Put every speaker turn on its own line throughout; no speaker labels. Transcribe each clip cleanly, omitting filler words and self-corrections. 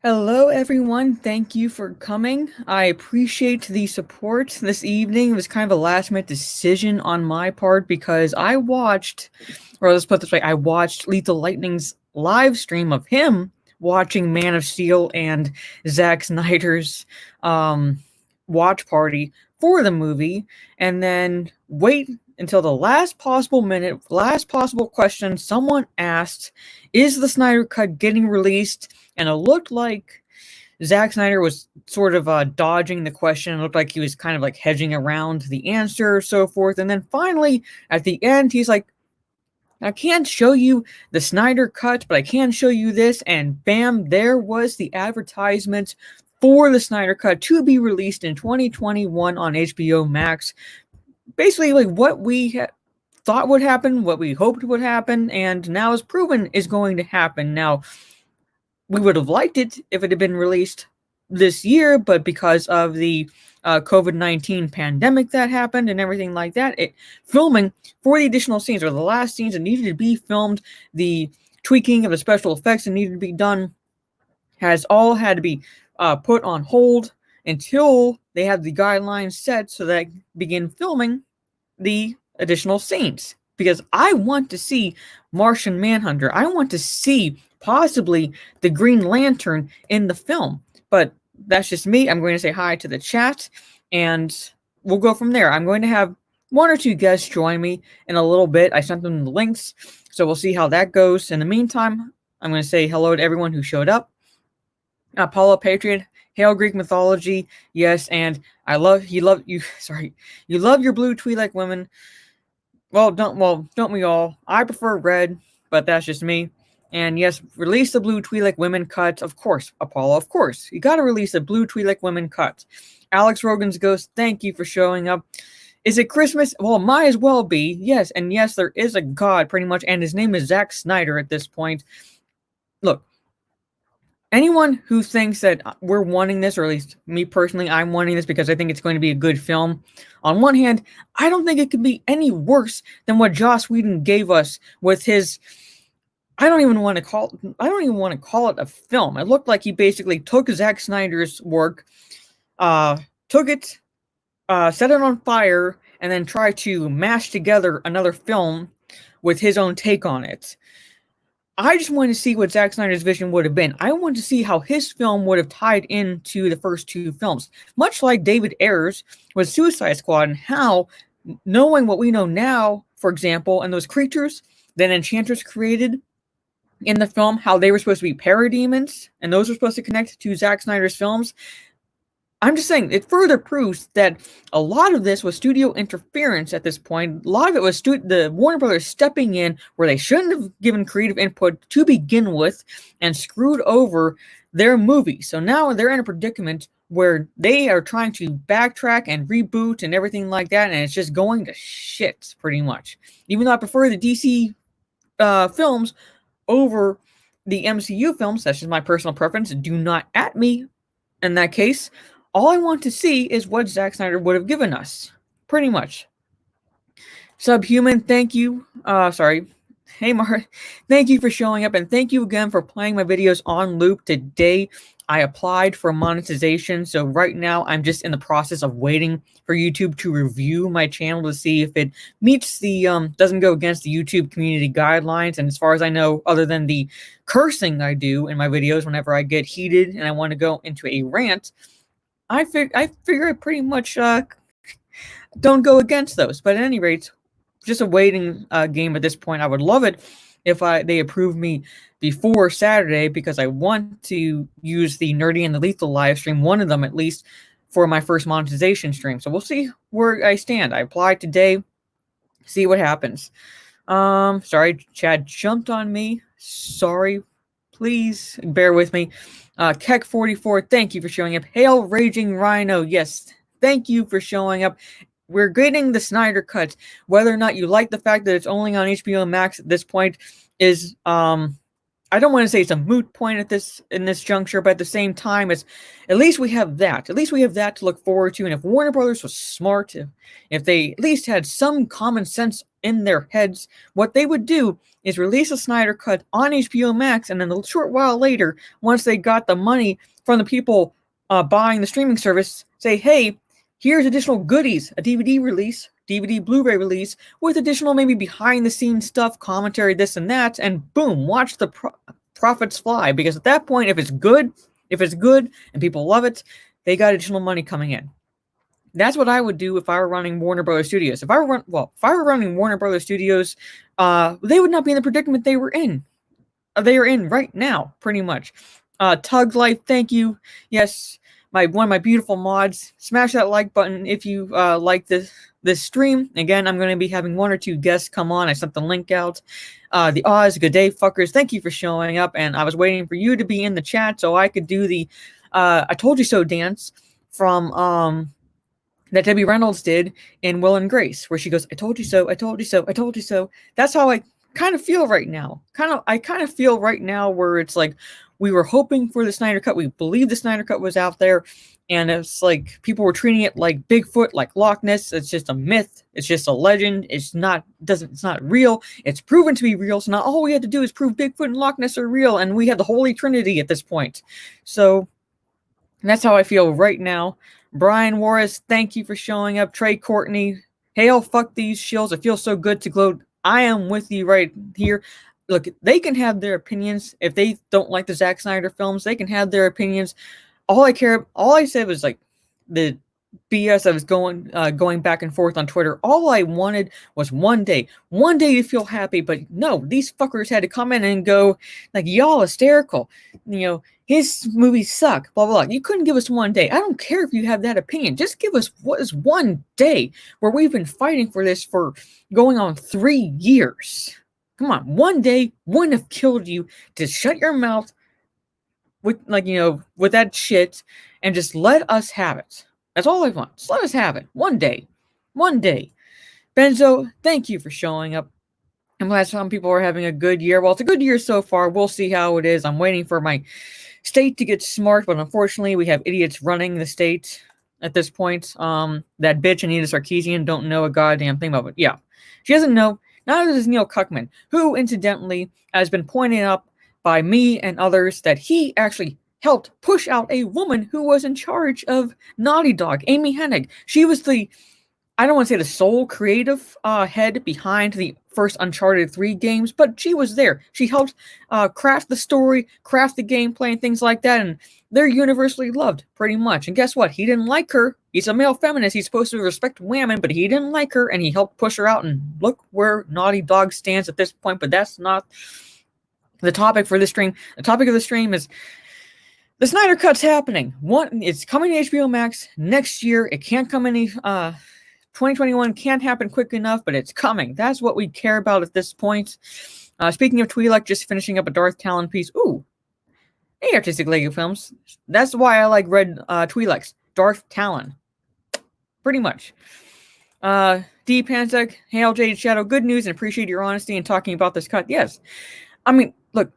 Hello, everyone. Thank you for coming. I appreciate the support this evening. It was kind of a last minute decision on my part because or let's put it this way, I watched Lethal Lightning's live stream of him watching Man of Steel and Zack Snyder's um, watch party for the movie, and then wait until the last possible minute, last possible question someone asked, is the Snyder Cut getting released? And it looked like Zack Snyder was sort of dodging the question. It looked like he was kind of like hedging around the answer, so forth. And then finally, at the end, he's like, I can't show you the Snyder Cut, but I can show you this. And bam, there was the advertisement for the Snyder Cut to be released in 2021 on HBO Max. Basically, like what we thought would happen, what we hoped would happen, and now is proven is going to happen. Now, we would have liked it if it had been released this year, but because of the COVID-19 pandemic that happened and everything like that, filming for the additional scenes or the last scenes that needed to be filmed, the tweaking of the special effects that needed to be done, has all had to be put on hold until they have the guidelines set so that they begin filming the additional scenes. Because I want to see Martian Manhunter. I want to see possibly the Green Lantern in the film. But that's just me. I'm going to say hi to the chat, and we'll go from there. I'm going to have one or two guests join me in a little bit. I sent them the links, so we'll see how that goes. In the meantime, I'm going to say hello to everyone who showed up. Apollo Patriot, hail Greek mythology, yes, and you love your blue Twi'lek women. Don't we all? I prefer red, but that's just me. And yes, release the blue Twi'lek women cut. Of course, Apollo, of course. You gotta release the blue Twi'lek women cut. Alex Rogan's Ghost, thank you for showing up. Is it Christmas? Well, might as well be. Yes, and yes, there is a god, pretty much, and his name is Zack Snyder at this point. Look, anyone who thinks that we're wanting this, or at least me personally, I'm wanting this because I think it's going to be a good film. On one hand, I don't think it could be any worse than what Joss Whedon gave us with his. I don't even want to call it a film. It looked like he basically took Zack Snyder's work, took it, set it on fire, and then tried to mash together another film with his own take on it. I just wanted to see what Zack Snyder's vision would have been. I wanted to see how his film would have tied into the first two films. Much like David Ayer's with Suicide Squad, and how, knowing what we know now, for example, and those creatures that Enchantress created in the film, how they were supposed to be parademons, and those were supposed to connect to Zack Snyder's films. I'm just saying, it further proves that a lot of this was studio interference at this point. A lot of it was the Warner Brothers stepping in where they shouldn't have given creative input to begin with and screwed over their movie. So now they're in a predicament where they are trying to backtrack and reboot and everything like that, and it's just going to shit, pretty much. Even though I prefer the DC films over the MCU films, that's just my personal preference. Do not at me in that case. All I want to see is what Zack Snyder would have given us. Pretty much. Subhuman, thank you. Hey, Mark. Thank you for showing up, and thank you again for playing my videos on loop today. I applied for monetization, so right now I'm just in the process of waiting for YouTube to review my channel to see if it meets the, doesn't go against the YouTube community guidelines. And as far as I know, other than the cursing I do in my videos whenever I get heated and I want to go into a rant, I figure I pretty much don't go against those. But at any rate, just a waiting game at this point. I would love it if they approve me before Saturday, because I want to use the Nerdy and the Lethal live stream, one of them at least, for my first monetization stream. So we'll see where I stand. I applied today. See what happens. Sorry, Chad jumped on me. Sorry. Please bear with me. Keck44, thank you for showing up. Hail Raging Rhino, yes, thank you for showing up. We're getting the Snyder Cut. Whether or not you like the fact that it's only on HBO Max at this point is I don't want to say it's a moot point at this in this juncture, but at the same time, it's at least we have that. At least we have that to look forward to. And if Warner Brothers was smart, if they at least had some common sense in their heads, what they would do is release a Snyder Cut on HBO Max, and then a short while later, once they got the money from the people buying the streaming service, say, "Hey, here's additional goodies: a DVD release, DVD Blu-ray release with additional maybe behind the scenes stuff, commentary, this and that, and boom, watch the profits fly." Because at that point, if it's good and people love it, they got additional money coming in. That's what I would do if I were running Warner Brothers Studios. If I were running Warner Brothers Studios, they would not be in the predicament they were in. They are in right now, pretty much. Tug Life, thank you. Yes, one of my beautiful mods. Smash that like button if you like this stream. Again, I'm going to be having one or two guests come on. I sent the link out. The Oz, good day, fuckers. Thank you for showing up. And I was waiting for you to be in the chat so I could do the I Told You So dance from that Debbie Reynolds did in Will and Grace, where she goes, "I told you so, I told you so, I told you so." That's how I kind of feel right now. I kind of feel right now where it's like we were hoping for the Snyder Cut. We believed the Snyder Cut was out there, and it's like people were treating it like Bigfoot, like Loch Ness. It's just a myth. It's just a legend. It's not real. It's proven to be real. So now all we had to do is prove Bigfoot and Loch Ness are real, and we have the Holy Trinity at this point. So that's how I feel right now. Brian Warris, thank you for showing up. Trey Courtney, hail, fuck these shills. It feels so good to gloat. I am with you right here. Look, they can have their opinions. If they don't like the Zack Snyder films, they can have their opinions. All I said was like the BS I was going back and forth on Twitter. All I wanted was one day to feel happy. But no, these fuckers had to come in and go like, y'all hysterical. His movies suck, blah, blah, blah. You couldn't give us one day. I don't care if you have that opinion. Just give us what is one day where we've been fighting for this for going on 3 years. Come on, one day wouldn't have killed you to shut your mouth with with that shit and just let us have it. That's all I want. Just let us have it. One day. One day. Benzo, thank you for showing up. I'm glad some people are having a good year. Well, it's a good year so far. We'll see how it is. I'm waiting for my state to get smart, but unfortunately, we have idiots running the state at this point. That bitch Anita Sarkeesian don't know a goddamn thing about it. Yeah, she doesn't know. Neither does Neil Cuckman, who, incidentally, has been pointed out by me and others that he actually helped push out a woman who was in charge of Naughty Dog, Amy Hennig. She was I don't want to say the sole creative head behind the first Uncharted 3 games, but she was there. She helped craft the story, craft the gameplay, and things like that, and they're universally loved, pretty much. And guess what? He didn't like her. He's a male feminist. He's supposed to respect women, but he didn't like her, and he helped push her out, and look where Naughty Dog stands at this point, but that's not the topic for this stream. The topic of the stream is the Snyder Cut's happening. It's coming to HBO Max next year. It can't come any... 2021 can't happen quick enough, but it's coming. That's what we care about at this point. Speaking of Twi'lek, just finishing up a Darth Talon piece. Ooh, hey, Artistic Lego Films. That's why I like red Twi'leks. Darth Talon. Pretty much. D. Pansek, hail Jade Shadow. Good news and appreciate your honesty in talking about this cut. Yes. I mean, look,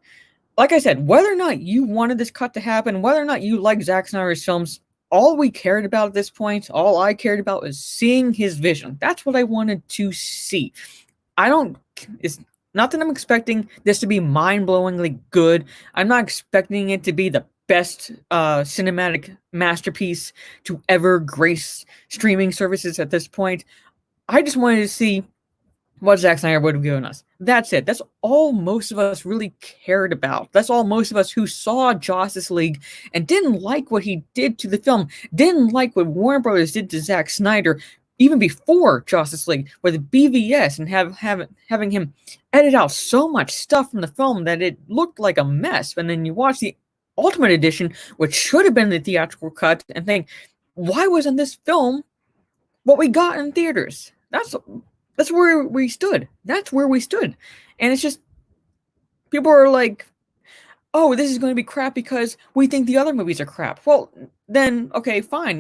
like I said, whether or not you wanted this cut to happen, whether or not you like Zack Snyder's films, all we cared about at this point, all I cared about was seeing his vision. That's what I wanted to see. It's not that I'm expecting this to be mind-blowingly good. I'm not expecting it to be the best cinematic masterpiece to ever grace streaming services at this point. I just wanted to see what Zack Snyder would have given us. That's it. That's all most of us really cared about. That's all most of us who saw Justice League and didn't like what he did to the film, didn't like what Warner Brothers did to Zack Snyder, even before Justice League, with BVS and having him edit out so much stuff from the film that it looked like a mess. And then you watch the Ultimate Edition, which should have been the theatrical cut, and think, why wasn't this film what we got in theaters? That's where we stood. That's where we stood. And it's just, people are like, oh, this is going to be crap because we think the other movies are crap. Well, then, okay, fine.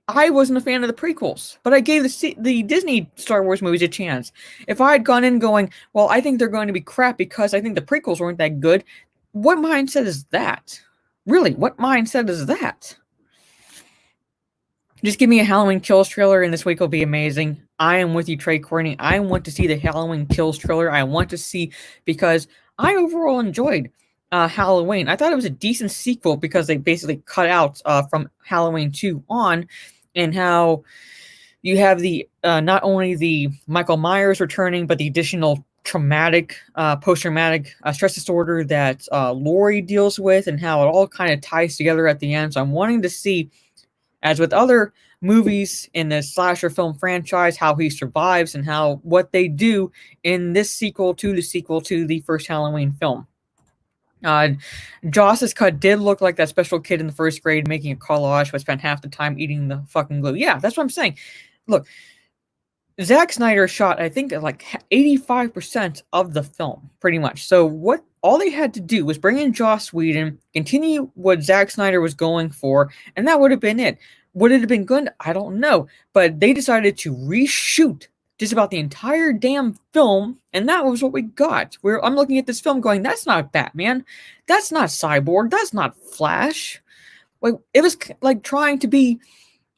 I wasn't a fan of the prequels, but I gave the Disney Star Wars movies a chance. If I had gone in going, well, I think they're going to be crap because I think the prequels weren't that good, what mindset is that? Really, what mindset is that? Just give me a Halloween Kills trailer and this week will be amazing. I am with you, Trey Courtney. I want to see the Halloween Kills trailer. I want to see, because I overall enjoyed Halloween. I thought it was a decent sequel because they basically cut out from Halloween 2 on, and how you have the not only the Michael Myers returning, but the additional traumatic, post-traumatic stress disorder that Laurie deals with, and how it all kind of ties together at the end. So I'm wanting to see, as with other movies in the slasher film franchise, how he survives and how what they do in this sequel to the first Halloween film. Joss's cut did look like that special kid in the first grade making a collage, but spent half the time eating the fucking glue. Yeah, that's what I'm saying. Look, Zack Snyder shot, I think, like 85% of the film, pretty much. So what all they had to do was bring in Joss Whedon, continue what Zack Snyder was going for, and that would have been it. Would it have been good? I don't know. But they decided to reshoot just about the entire damn film, and that was what we got. I'm looking at this film going, that's not Batman. That's not Cyborg. That's not Flash. Like, it was like trying to be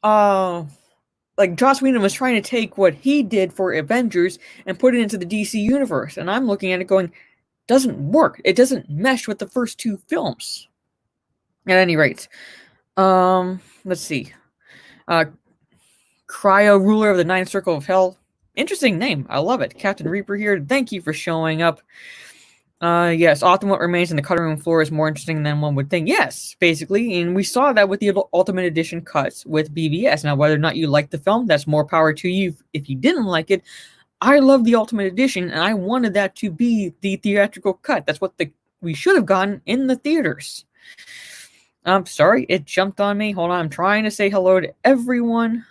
like Joss Whedon was trying to take what he did for Avengers and put it into the DC universe, and I'm looking at it going, doesn't work. It doesn't mesh with the first two films. At any rate, let's see. Cryo, ruler of the Ninth Circle of Hell. Interesting name. I love it. Captain Reaper here. Thank you for showing up. Yes, often what remains in the cutting room floor is more interesting than one would think. Yes, basically, and we saw that with the Ultimate Edition cuts with BVS. Now, whether or not you like the film, that's more power to you. If you didn't like it, I love the Ultimate Edition, and I wanted that to be the theatrical cut. That's what we should have gotten in the theaters. I'm sorry, it jumped on me. Hold on, I'm trying to say hello to everyone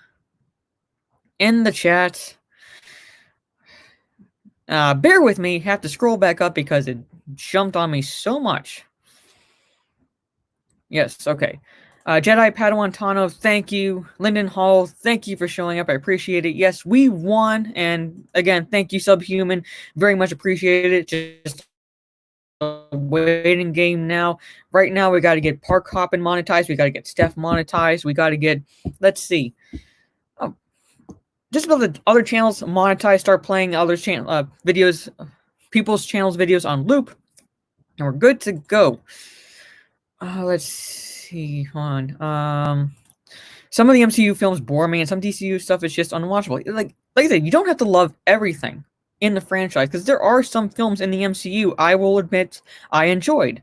in the chat. Bear with me, have to scroll back up because it jumped on me so much. Yes, okay. Jedi Padawan Tano, thank you. Lyndon Hall, thank you for showing up. I appreciate it. Yes, we won. And again, thank you, Subhuman. Very much appreciate it. Just a waiting game now. Right now, we got to get Park Hoppin monetized. We got to get Steph monetized. We got to get, let's see. Just about the other channels monetize, start playing other videos, people's channels videos on loop, and we're good to go. Let's see, hold on. Some of the MCU films bore me, and some DCU stuff is just unwatchable. Like I said, you don't have to love everything in the franchise, because there are some films in the MCU I will admit I enjoyed.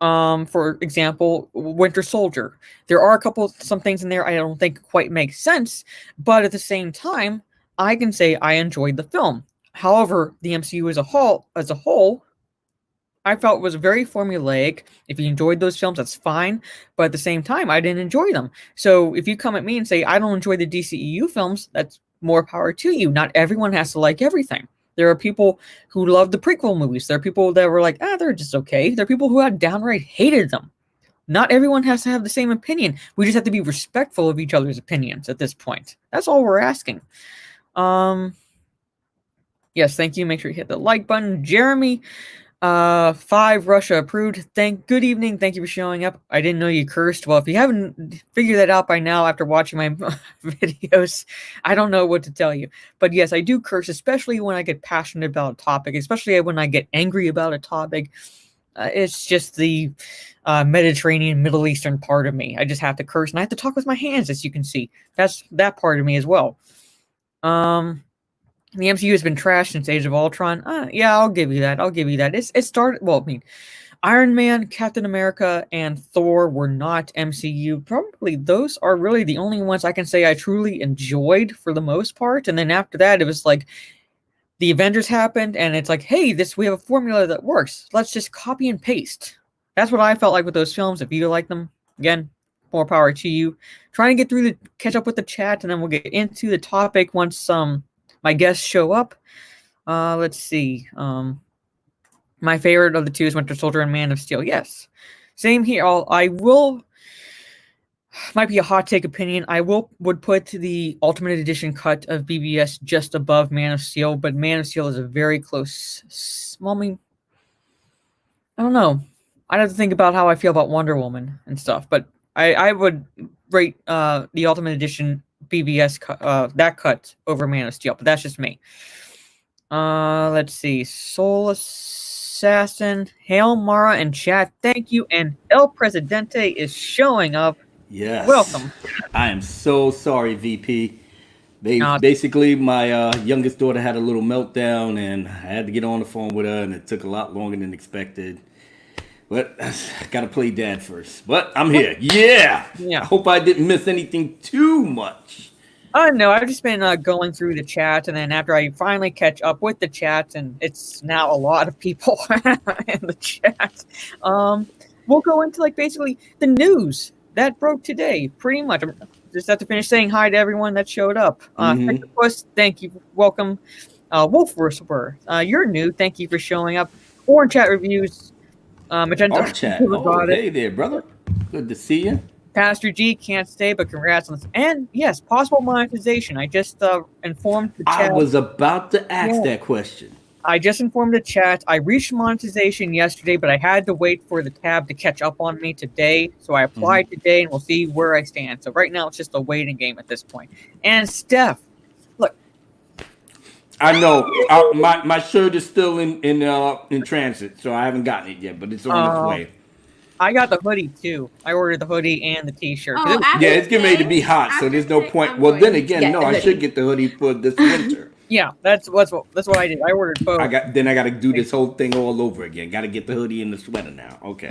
For example, Winter Soldier. There are some things in there I don't think quite make sense, but at the same time, I can say I enjoyed the film. However, the MCU as a whole, I felt was very formulaic. If you enjoyed those films, that's fine, but at the same time, I didn't enjoy them. So if you come at me and say I don't enjoy the DCEU films, that's more power to you. Not everyone has to like everything. There are people who love the prequel movies. There are people that were like, they're just okay. There are people who had downright hated them. Not everyone has to have the same opinion. We just have to be respectful of each other's opinions at this point. That's all we're asking. Yes, thank you. Make sure you hit the like button. Jeremy, 5 Russia approved. Good evening. Thank you for showing up. I didn't know you cursed. Well, if you haven't figured that out by now after watching my videos, I don't know what to tell you. But yes, I do curse, especially when I get passionate about a topic, especially when I get angry about a topic. It's just the Mediterranean, Middle Eastern part of me. I just have to curse, and I have to talk with my hands, as you can see. That's that part of me as well. The MCU has been trashed since Age of Ultron. Yeah, I'll give you that. It started, well, I mean, Iron Man, Captain America, and Thor were not MCU. Probably those are really the only ones I can say I truly enjoyed for the most part. And then after that, it was like the Avengers happened, and it's like, hey, we have a formula that works. Let's just copy and paste. That's what I felt like with those films. If you like them, again, more power to you. Trying to get catch up with the chat, and then we'll get into the topic once my guests show up. Let's see. My favorite of the two is Winter Soldier and Man of Steel. Yes. Same here. might be a hot take opinion. I would put the Ultimate Edition cut of BVS just above Man of Steel, but Man of Steel is a very close. Well, I mean, I don't know. I'd have to think about how I feel about Wonder Woman and stuff, but I would rate the Ultimate Edition BVS that cut over Man of Steel, but that's just me. Let's see. Soul Assassin, Hail Mara and chat. Thank you, and El Presidente is showing up.
Yes.
Welcome.
I am so sorry, VP. Basically, my youngest daughter had a little meltdown, and I had to get on the phone with her, and it took a lot longer than expected. But I got to play dad first. But I'm here. Yeah. I hope I didn't miss anything too much.
No, I've just been going through the chat, and then after I finally catch up with the chat, and it's now a lot of people in the chat, we'll go into like basically the news that broke today, pretty much. I just have to finish saying hi to everyone that showed up. Thank you. Welcome. Wolf Whisperer, you're new. Thank you for showing up. Orange Chat Reviews.
Magenta Chat. Oh, hey there, brother. Good to see you.
Pastor G can't stay, but congrats on this. And yes, possible monetization. I just informed the chat.
I was about to ask that question.
I just informed the chat. I reached monetization yesterday, but I had to wait for the tab to catch up on me today. So I applied today, and we'll see where I stand. So right now, it's just a waiting game at this point. And Steph, look.
I know my shirt is still in transit, so I haven't gotten it yet, but it's on its way.
I got the hoodie too. I ordered the hoodie and the t-shirt.
It's getting ready to be hot, so there's no point. Well, then again, no, I should get the hoodie for this winter.
Yeah, that's what I did. I ordered both.
I got to do this whole thing all over again. Got to get the hoodie and the sweater now. Okay.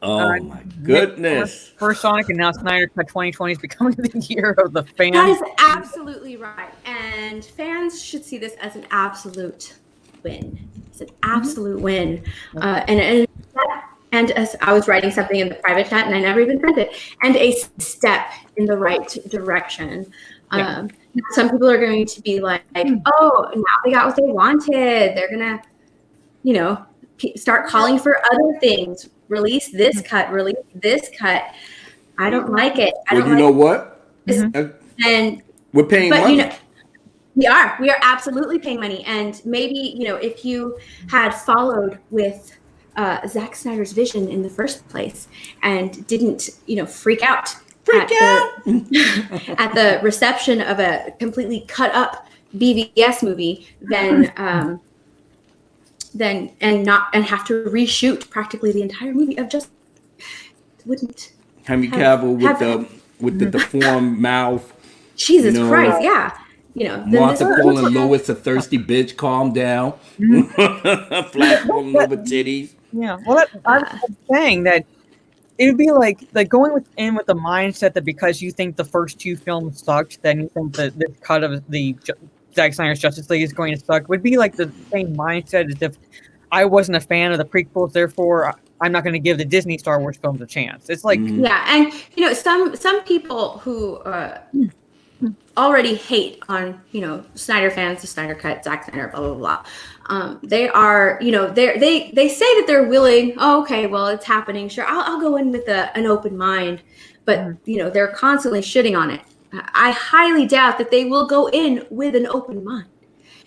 Oh my goodness!
First Sonic and now Snyder Cut 2020 is becoming the year of the fans.
That is absolutely right, and fans should see this as an absolute win. It's an absolute win, and as I was writing something in the private chat, and I never even sent it, and a step in the right direction. Some people are going to be like, oh, now they got what they wanted. They're going to, start calling for other things. Release this cut. Release this cut. I don't like it.
Know what?
And
we're paying money.
We are absolutely paying money. And maybe, if you had followed with Zack Snyder's vision in the first place and didn't, freak out at the reception of a completely cut up BVS movie, then have to reshoot practically the entire movie of just wouldn't.
Henry Cavill with the deformed mouth.
Jesus Christ, yeah.
Martha calling Lois a thirsty bitch. Calm down. Flash calling over titties.
Yeah, well, I'm saying that it would be like going in with the mindset that because you think the first two films sucked, then you think that this cut of the Zack Snyder's Justice League is going to suck. Would be like the same mindset as if I wasn't a fan of the prequels, therefore I'm not going to give the Disney Star Wars films a chance. It's like
and some people who already hate on Snyder fans, the Snyder Cut, Zack Snyder, blah blah blah. They are, they say that they're willing. Oh, okay, well, it's happening. Sure, I'll go in with an open mind, but they're constantly shitting on it. I highly doubt that they will go in with an open mind.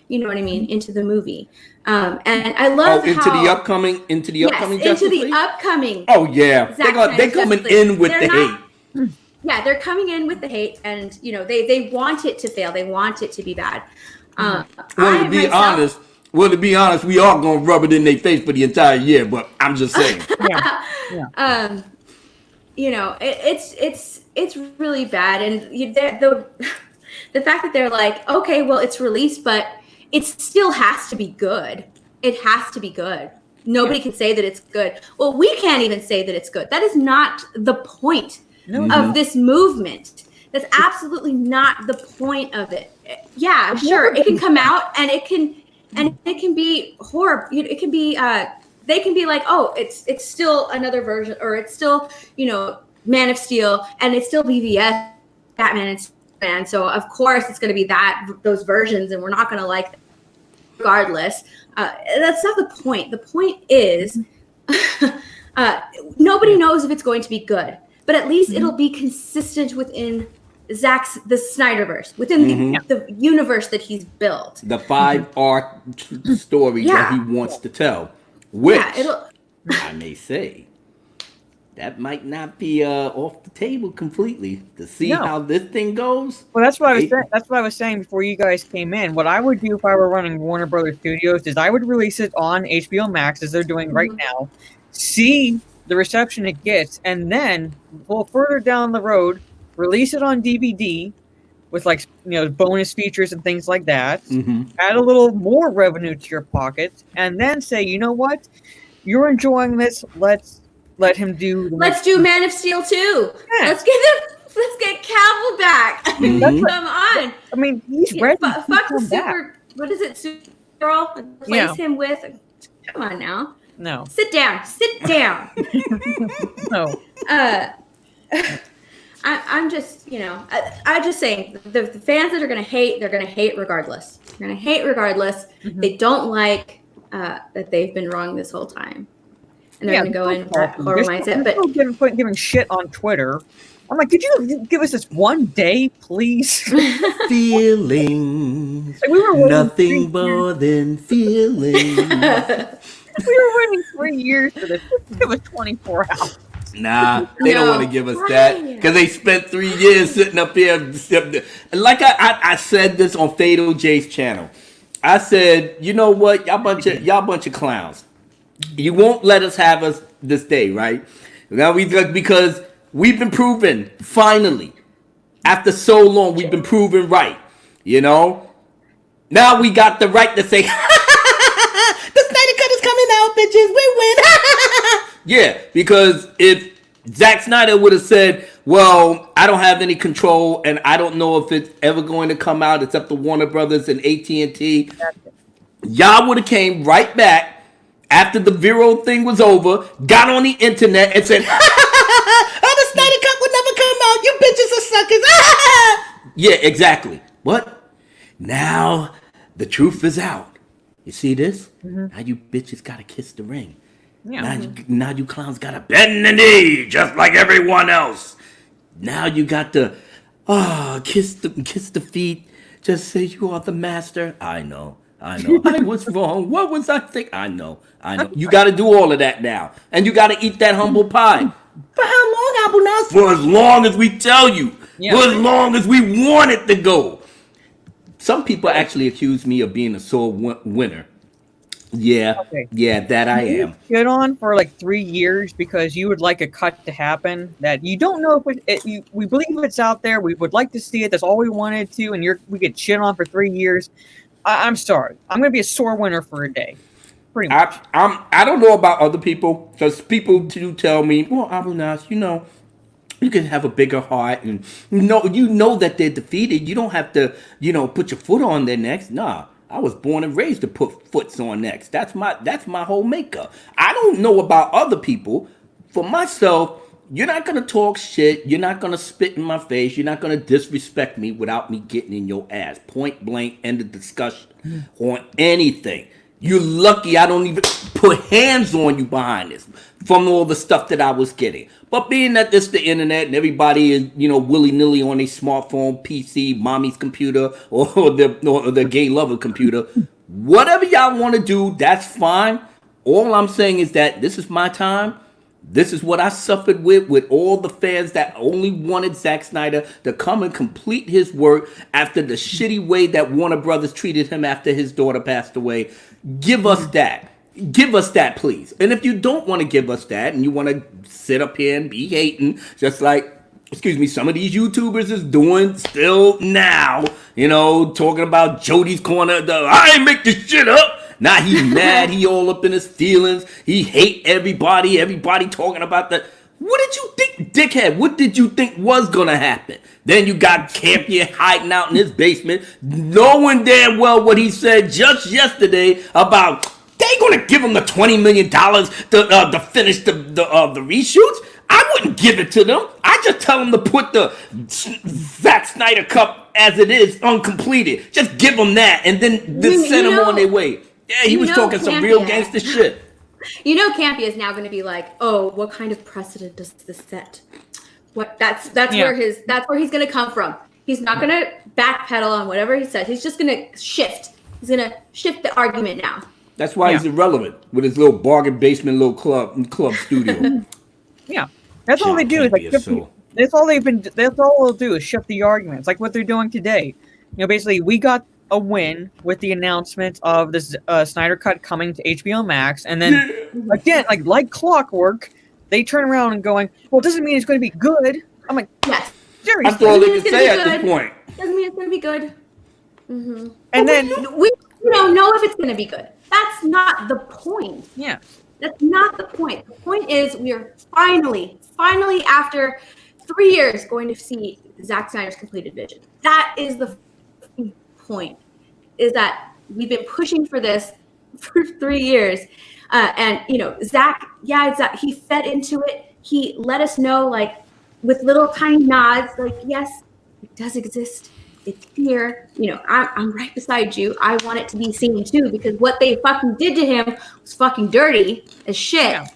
You know what I mean? Into the movie, and I love
into the upcoming Justice League?
Upcoming.
Oh yeah, they're coming in with the hate.
Yeah, they're coming in with the hate, and they want it to fail. They want it to be bad.
To be honest, we are gonna rub it in their face for the entire year. But I'm just saying.
It's really bad, and the fact that they're like, okay, well, it's released, but it still has to be good. It has to be good. Nobody can say that it's good. Well, we can't even say that it's good. That is not the point of this movement. That's absolutely not the point of it. Yeah, sure, it can come out and it can be horrible. It can be they can be like, oh, it's still another version, or it's still Man of Steel, and it's still BVS, Batman and Superman. So of course it's going to be those versions, and we're not going to like them regardless. That's not the point. The point is nobody knows if it's going to be good. but at least it'll be consistent within the Snyderverse, within the universe that he's built.
The 5 arc story that he wants to tell, which I may say that might not be off the table completely to see how this thing goes.
Well, that's what I was saying. That's what I was saying before you guys came in. What I would do if I were running Warner Brothers Studios is I would release it on HBO Max as they're doing right now, see the reception it gets, and then further down the road, release it on DVD with bonus features and things like that. Add a little more revenue to your pocket, and then say, you know what, you're enjoying this. Let him do.
Let's do Man of Steel 2. Yeah. Let's get Cavill back. Come on.
I mean, he's ready.
Fuck the super. What is it? Supergirl. Replace him with. Come on now.
No.
Sit down.
No.
I'm just, I'm just saying the fans that are going to hate, they're going to hate regardless. They're going to hate regardless. They don't like that they've been wrong this whole time. And they're going to go in horror mindset. But
giving shit on Twitter. I'm like, could you give us this one day, please?
Feelings. Nothing more than feelings.
We were waiting 3 years for this. Give us 24 hours.
Nah, they don't want to give us that because they spent 3 years sitting up here. Like I said this on Fatal J's channel. I said, you know what, y'all bunch of clowns. You won't let us have us this day, right? Now because we've been proven finally after so long. We've been proven right. Now we got the right to say, the Snyder Cut is coming out, bitches. We win. Yeah, because if Zack Snyder would have said, well, I don't have any control and I don't know if it's ever going to come out except the Warner Brothers and AT&T, y'all would have came right back after the Vero thing was over, got on the internet and said, oh, the Snyder Cut would never come out. You bitches are suckers. Yeah, exactly. What? Now the truth is out. You see this? Now you bitches got to kiss the ring. Yeah. Now you clowns gotta bend the knee just like everyone else. Now you got to kiss the feet. Just say you are the master. I know. I was wrong. What was I thinking? I know. You got to do all of that now, and you got to eat that humble pie. For how long, Abu Nas? For as long as we tell you. Yeah. For as long as we want it to go. Some people actually accuse me of being a sore winner. Yeah, that I am.
Shit on for 3 years because you would like a cut to happen that you don't know if we believe it's out there. We would like to see it. That's all we wanted to, and we get shit on for 3 years. I'm sorry. I'm going to be a sore winner for a day. Pretty much.
I don't know about other people because people do tell me, well, Abu Nas, you can have a bigger heart and you know that they're defeated. You don't have to, put your foot on their necks. Nah. I was born and raised to put foots on necks. That's my whole makeup. I don't know about other people. For myself, you're not going to talk shit. You're not going to spit in my face. You're not going to disrespect me without me getting in your ass. Point blank, end of discussion on anything. You're lucky I don't even put hands on you behind this from all the stuff that I was getting. But being that this the internet and everybody is, willy-nilly on a smartphone, PC, mommy's computer, or the gay lover computer, whatever y'all want to do, that's fine. All I'm saying is that this is my time. This is what I suffered with all the fans that only wanted Zack Snyder to come and complete his work after the shitty way that Warner Brothers treated him after his daughter passed away. Give us that. Give us that, please. And if you don't want to give us that and you want to sit up here and be hating, just like, some of these YouTubers is doing still now, talking about Jody's Corner. I ain't make this shit up. Now he's mad. He all up in his feelings. He hate everybody. Everybody talking about that. What did you think, dickhead? What did you think was going to happen? Then you got Campion hiding out in his basement, knowing damn well what he said just yesterday about they going to give him the $20 million to finish the reshoots. I wouldn't give it to them. I just tell them to put the Zack Snyder Cut as it is, uncompleted. Just give them that and then send them on their way. Yeah, he was talking some real gangster shit.
Campy is now going to be like, oh, what kind of precedent does this set? What that's where he's gonna come from. He's not gonna backpedal on whatever he says. He's just gonna shift. He's gonna shift the argument now.
That's why he's irrelevant with his little bargain basement little club studio.
Yeah, that's all they do. Is like that's all they'll do is shift the argument. It's like what they're doing today. Basically, we got a win with the announcement of this Snyder Cut coming to HBO Max, and then again, like clockwork, they turn around and going, "Well, it doesn't mean it's going to be good." I'm like,
yes,
seriously.
That's all they can say at this point.
Doesn't mean it's going to be good. Mm-hmm.
And then
we don't know if it's going to be good. That's not the point.
Yeah,
that's not the point. The point is we are finally after 3 years going to see Zack Snyder's completed vision. That is the point. Is that we've been pushing for this for 3 years, and Zack, he fed into it. He let us know, like, with little tiny nods, like, yes, it does exist. It's here. I'm right beside you. I want it to be seen too, because what they fucking did to him was fucking dirty as shit.
Yeah.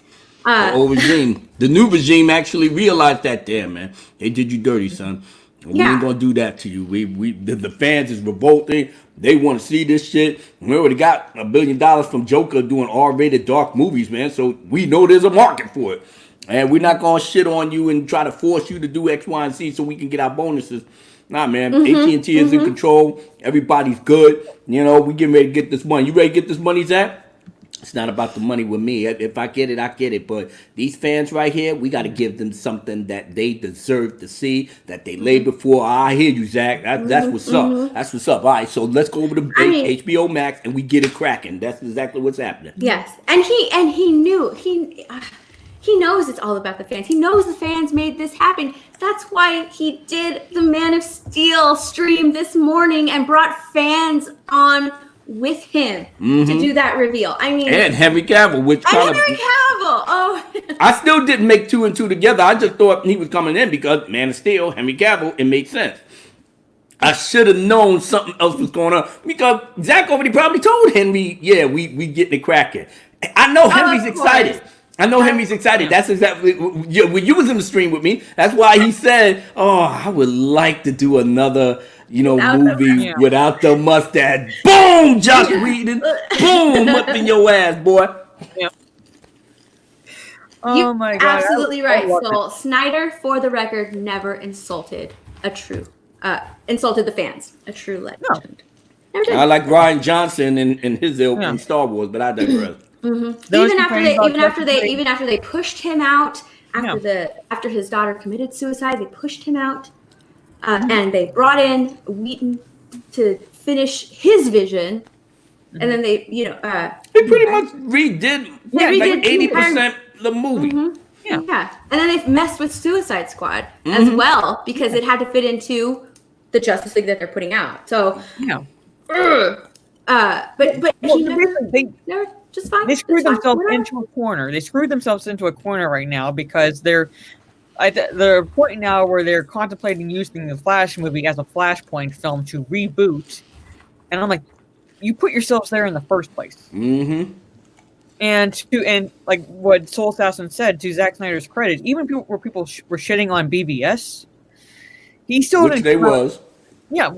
The old regime, the new regime actually realized that. Damn, man, they did you dirty, son. We ain't gonna do that to you. The fans is revolting. They want to see this shit. We already got $1 billion from Joker doing R-rated dark movies, man. So we know there's a market for it, and we're not gonna shit on you and try to force you to do X, Y, and Z so we can get our bonuses. Nah, man. AT&T is in control. Everybody's good. We getting ready to get this money. You ready to get this money, Zach? It's not about the money with me. If I get it, I get it. But these fans right here, we got to give them something that they deserve to see, that they labored for. I hear you, Zach. That's what's up. That's what's up. All right, so let's go over to HBO Max and we get it cracking. That's exactly what's happening.
Yes, and he knew he knows it's all about the fans. He knows the fans made this happen. That's why he did the Man of Steel stream this morning and brought fans on with him to do that reveal. I mean,
and Henry Cavill, I still didn't make 2 and 2 together. I just thought he was coming in because Man of Steel, Henry Cavill, it made sense. I should have known something else was going on because Zach already probably told Henry, we getting it cracking. I know Henry's excited. Henry's excited. That's exactly when you was in the stream with me. That's why he said, "Oh, I would like to do another, movie without the mustache." Boom, Josh Whedon. Boom, up in your ass, boy.
Yeah. Oh my God!
Absolutely right. So Snyder, for the record, never insulted insulted the fans. A true legend.
No.
I like Ryan Johnson and his ilk in Star Wars, but I digress.
Even after they pushed him out after his daughter committed suicide, they pushed him out, and they brought in Wheaton to finish his vision, and then they
pretty much redid 80% the movie.
Yeah, and then they've messed with Suicide Squad as well because it had to fit into the Justice League that they're putting out. So just fine.
They screwed themselves into a corner. They screwed themselves into a corner right now because they're at the point now where they're contemplating using the Flash movie as a Flashpoint film to reboot. And I'm like, you put yourselves there in the first place. Mm-hmm. And like what Soul Assassin said, to Zack Snyder's credit, even people were shitting on BBS, he still
which they was.
Yeah.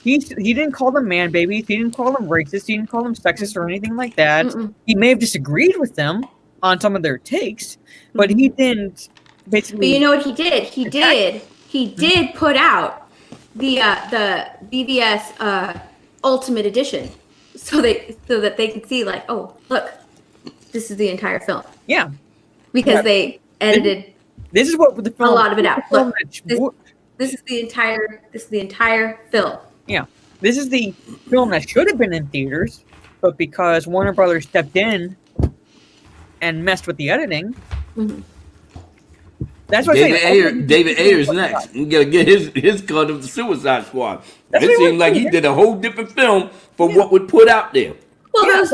He didn't call them man babies. He didn't call them racist. He didn't call them sexist or anything like that. He may have disagreed with them on some of their takes, but he didn't basically.
But you know what he did? He did put out the BVS Ultimate Edition, so that they could see, like, oh, look, this is the entire film.
Yeah,
because they edited.
This is what the film.
A lot of it out. Look, This is the entire film.
Yeah. This is the film that should have been in theaters, but because Warner Brothers stepped in and messed with the editing. That's what
David Ayer's next. We gotta get his cut of the Suicide Squad. It seemed like he did a whole different film for what would put out there.
Well, those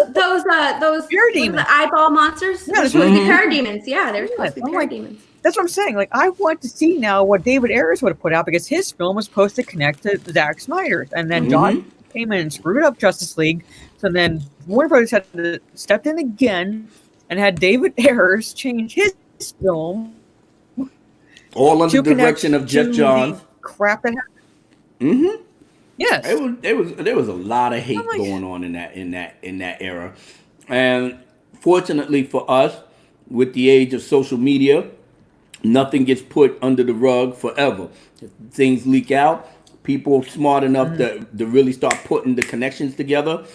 parademons, the eyeball monsters. Yeah, they're supposed to be parademons. Yeah, they're supposed to be parademons.
That's what I'm saying. Like, I want to see now what David Ayers would have put out because his film was supposed to connect to Zack Snyder's, and then John came in and screwed up Justice League. So then Warner Brothers had to step in again and had David Ayers change his film.
all under
to
the direction of Jeff
to
Johns.
the crap that happened.
Mm-hmm.
Yes.
There was a lot of hate going on in that era, and fortunately for us, with the age of social media, nothing gets put under the rug forever. Things leak out. People smart enough to really start putting the connections together.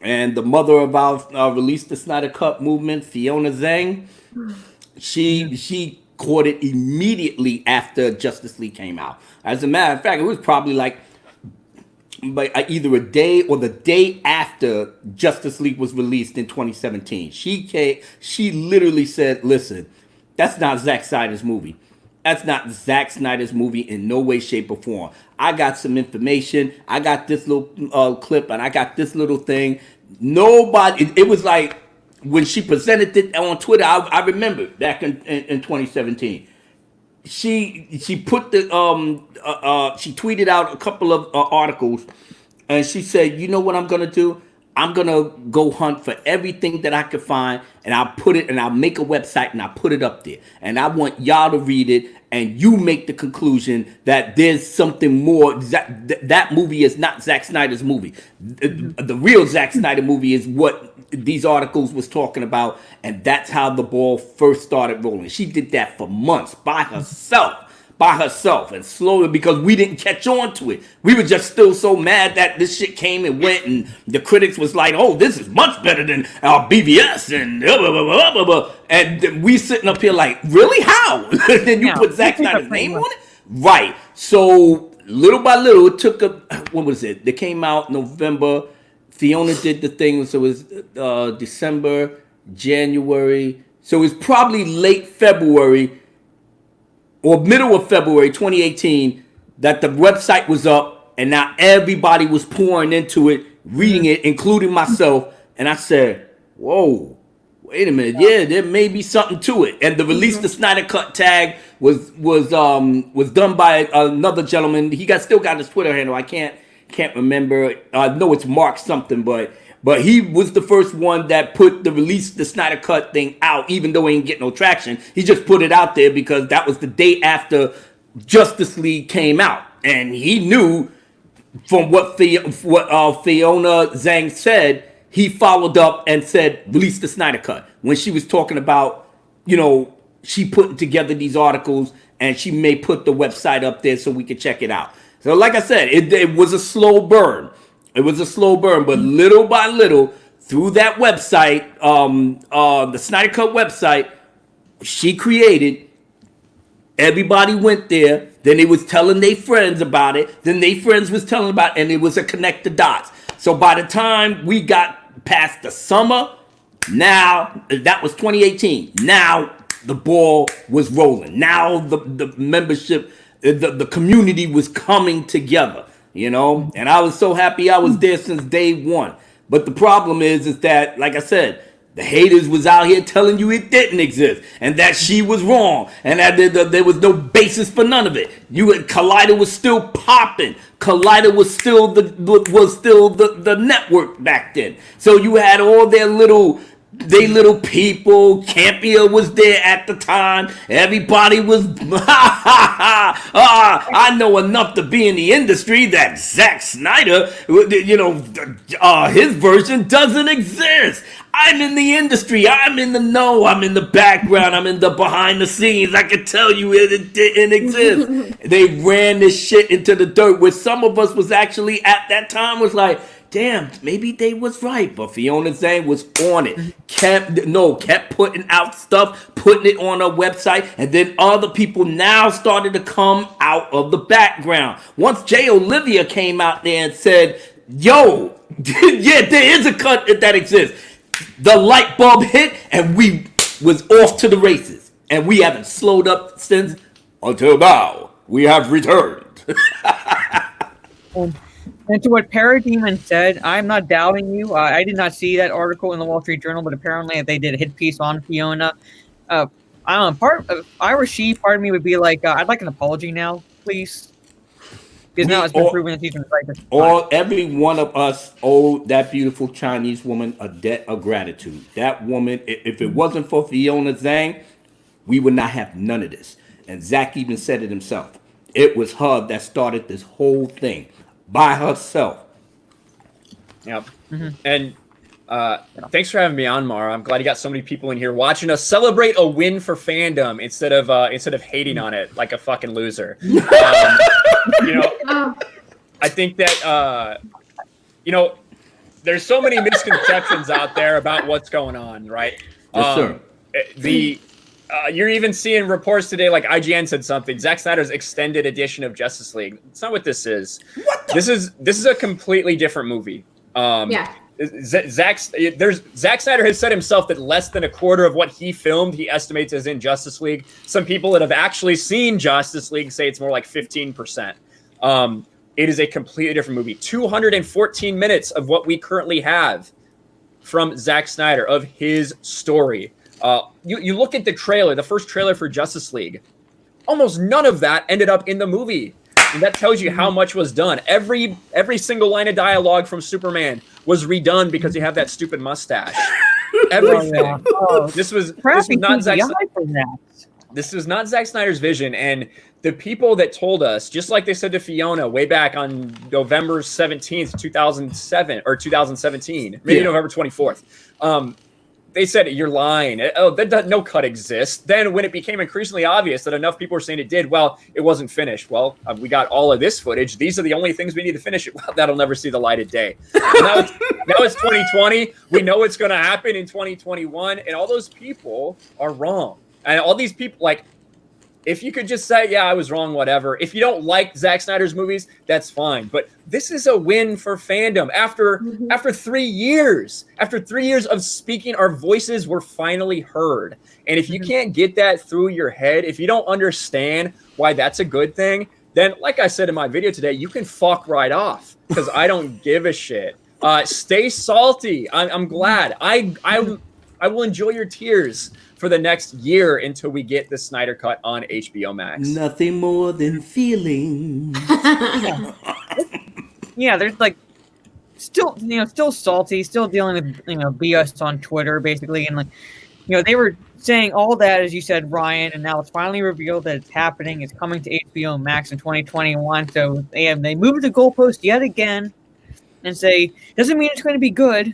And the mother of our Release the Snyder Cut movement, Fiona Zhang, she caught it immediately after Justice League came out. As a matter of fact, it was probably like either a day or the day after Justice League was released in 2017. She literally said, "Listen, that's not Zack Snyder's movie. That's not Zack Snyder's movie in no way, shape, or form. I got some information. I got this little clip, and I got this little thing." Nobody. It was like when she presented it on Twitter. I remember back in 2017. She put the she tweeted out a couple of articles, and she said, "You know what I'm gonna do? I'm gonna go hunt for everything that I could find, and I'll put it, and I'll make a website, and I'll put it up there, and I want y'all to read it, and you make the conclusion that there's something more. That movie is not Zack Snyder's movie. The real Zack Snyder movie is what these articles was talking about, and that's how the ball first started rolling." She did that for months by herself, and slowly, because we didn't catch on to it. We were just still so mad that this shit came and went, and the critics was like, "Oh, this is much better than BVS," and blah, blah, blah, blah, blah. And we sitting up here like, really? How? Then you put Zack Snyder's name on it? Right. So little by little, it took what was it? They came out November. Fiona did the thing, so it was December, January. So it was probably late February or middle of February 2018 that the website was up, and now everybody was pouring into it, reading it, including myself. And I said, "Whoa, wait a minute, yeah, there may be something to it." And the Release the Snyder Cut tag was done by another gentleman. He still got his Twitter handle. I can't remember. I know it's Mark something, but he was the first one that put the Release the Snyder Cut thing out, even though he ain't get no traction. He just put it out there because that was the day after Justice League came out, and he knew from what Fiona Zhang said. He followed up and said, "Release the Snyder Cut," when she was talking about, she putting together these articles, and she may put the website up there so we could check it out. So like I said, it was a slow burn. It was a slow burn, but little by little, through that website, the Snyder Cut website, she created, everybody went there, then they was telling their friends about it, then their friends was telling about it, and it was a connect the dots. So by the time we got past the summer, now, that was 2018, now the ball was rolling. Now the membership, the community was coming together, and I was so happy I was there since day one. But the problem is that, like I said, the haters was out here telling you it didn't exist, and that she was wrong, and that there was no basis for none of it. Collider was still popping. Collider was still the network back then. So you had all their little people. Campia was there at the time. Everybody was, I know enough to be in the industry that Zack Snyder, his version doesn't exist. I'm in the industry. I'm in the know. I'm in the background. I'm in the behind the scenes. I can tell you it didn't exist. They ran this shit into the dirt, where some of us was actually at that time was like, damn, maybe they was right. But Fiona Zhang was on it. Kept putting out stuff, putting it on her website, and then other people now started to come out of the background. Once Jay Olivia came out there and said, "Yo, yeah, there is a cut that exists," the light bulb hit, and we was off to the races. And we haven't slowed up since, until now. We have returned.
And to what Parademon said, I'm not doubting you. I did not see that article in the Wall Street Journal, but apparently they did a hit piece on Fiona. I don't know. If I were she, part of me would be like, I'd like an apology now, please. Because now it's been proven that she's been right.
Every one of us owe that beautiful Chinese woman a debt of gratitude. That woman, if it wasn't for Fiona Zhang, we would not have none of this. And Zack even said it himself. It was her that started this whole thing by herself.
Yep. And thanks for having me on, Mara. I'm glad you got so many people in here watching us celebrate a win for fandom instead of hating on it like a fucking loser. I think that there's so many misconceptions out there about what's going on, right?
Yes, sir.
You're even seeing reports today, like IGN said something. Zack Snyder's extended edition of Justice League. It's not what this is. This is a completely different movie. Zack Snyder has said himself that less than a quarter of what he filmed he estimates is in Justice League. Some people that have actually seen Justice League say it's more like 15%. It is a completely different movie. 214 minutes of what we currently have from Zack Snyder, of his story. You look at the trailer, the first trailer for Justice League. Almost none of that ended up in the movie. And that tells you how much was done. Every single line of dialogue from Superman was redone because you have that stupid mustache. Everything. This was not Zack Snyder. This was not Zack Snyder's vision. And the people that told us, just like they said to Fiona way back on November 17th, 2007 or 2017, maybe November 24th, they said, you're lying. Oh, no cut exists. Then when it became increasingly obvious that enough people were saying it did, well, it wasn't finished. Well, we got all of this footage. These are the only things we need to finish it. Well, that'll never see the light of day. Now it's 2020. We know it's going to happen in 2021. And all those people are wrong. And all these people, like, if you could just say, yeah, I was wrong, whatever. If you don't like Zack Snyder's movies, that's fine. But this is a win for fandom. After 3 years, of speaking, our voices were finally heard. And if you can't get that through your head, if you don't understand why that's a good thing, then like I said in my video today, you can fuck right off because I don't give a shit. Stay salty. I'm glad. I will enjoy your tears for the next year until we get the Snyder Cut on HBO Max.
Nothing more than feelings.
Yeah, there's like still salty, still dealing with BS on Twitter basically, and they were saying all that, as you said, Ryan, and now it's finally revealed that it's happening. It's coming to HBO Max in 2021. So they moved the goalpost yet again, and say doesn't mean it's going to be good,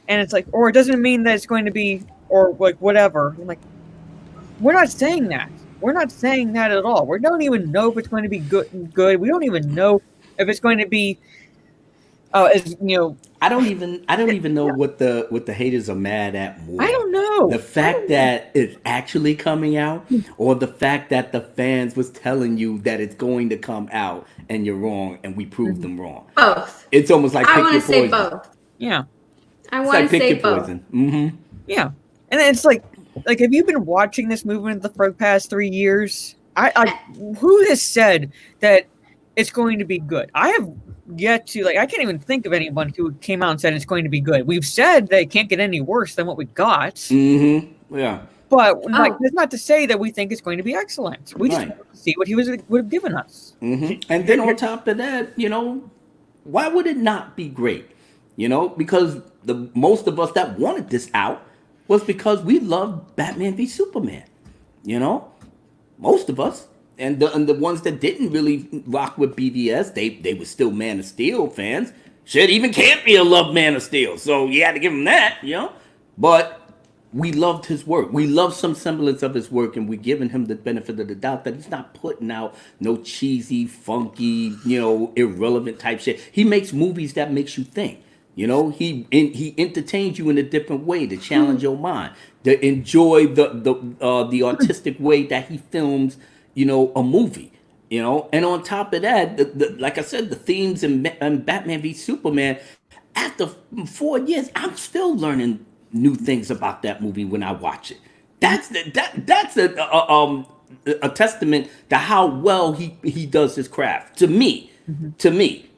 and it's like, or it doesn't mean that it's going to be. Or like whatever. I'm like, we're not saying that. We're not saying that at all. We don't even know if it's going to be good. We don't even know if it's going to be. I don't even know what the haters are mad at more.
I don't know.
The fact that it's actually coming out, or the fact that the fans was telling you that it's going to come out and you're wrong, and we proved them wrong.
Both.
It's almost like
I want to say both.
Yeah.
I want to say both.
Mm-hmm.
Yeah. And it's like, have you been watching this movement for the past 3 years? Who has said that it's going to be good? I have yet to, I can't even think of anyone who came out and said it's going to be good. We've said that it can't get any worse than what we got.
Mm-hmm. Yeah.
But that's not to say that we think it's going to be excellent. We just want to see what he would have given us.
Mm-hmm. And then on top of that, why would it not be great? Because the most of us that wanted this out was because we loved Batman v Superman. Most of us. And the ones that didn't really rock with BVS, they were still Man of Steel fans. Shit, even Campbell loved Man of Steel. So you had to give him that, But we loved his work. We loved some semblance of his work, and we're giving him the benefit of the doubt that he's not putting out no cheesy, funky, irrelevant type shit. He makes movies that makes you think. He entertains you in a different way to challenge your mind, to enjoy the artistic way that he films, a movie, And on top of that, like I said, the themes in Batman v Superman. After 4 years, I'm still learning new things about that movie when I watch it. That's a testament to how well he does his craft. To me.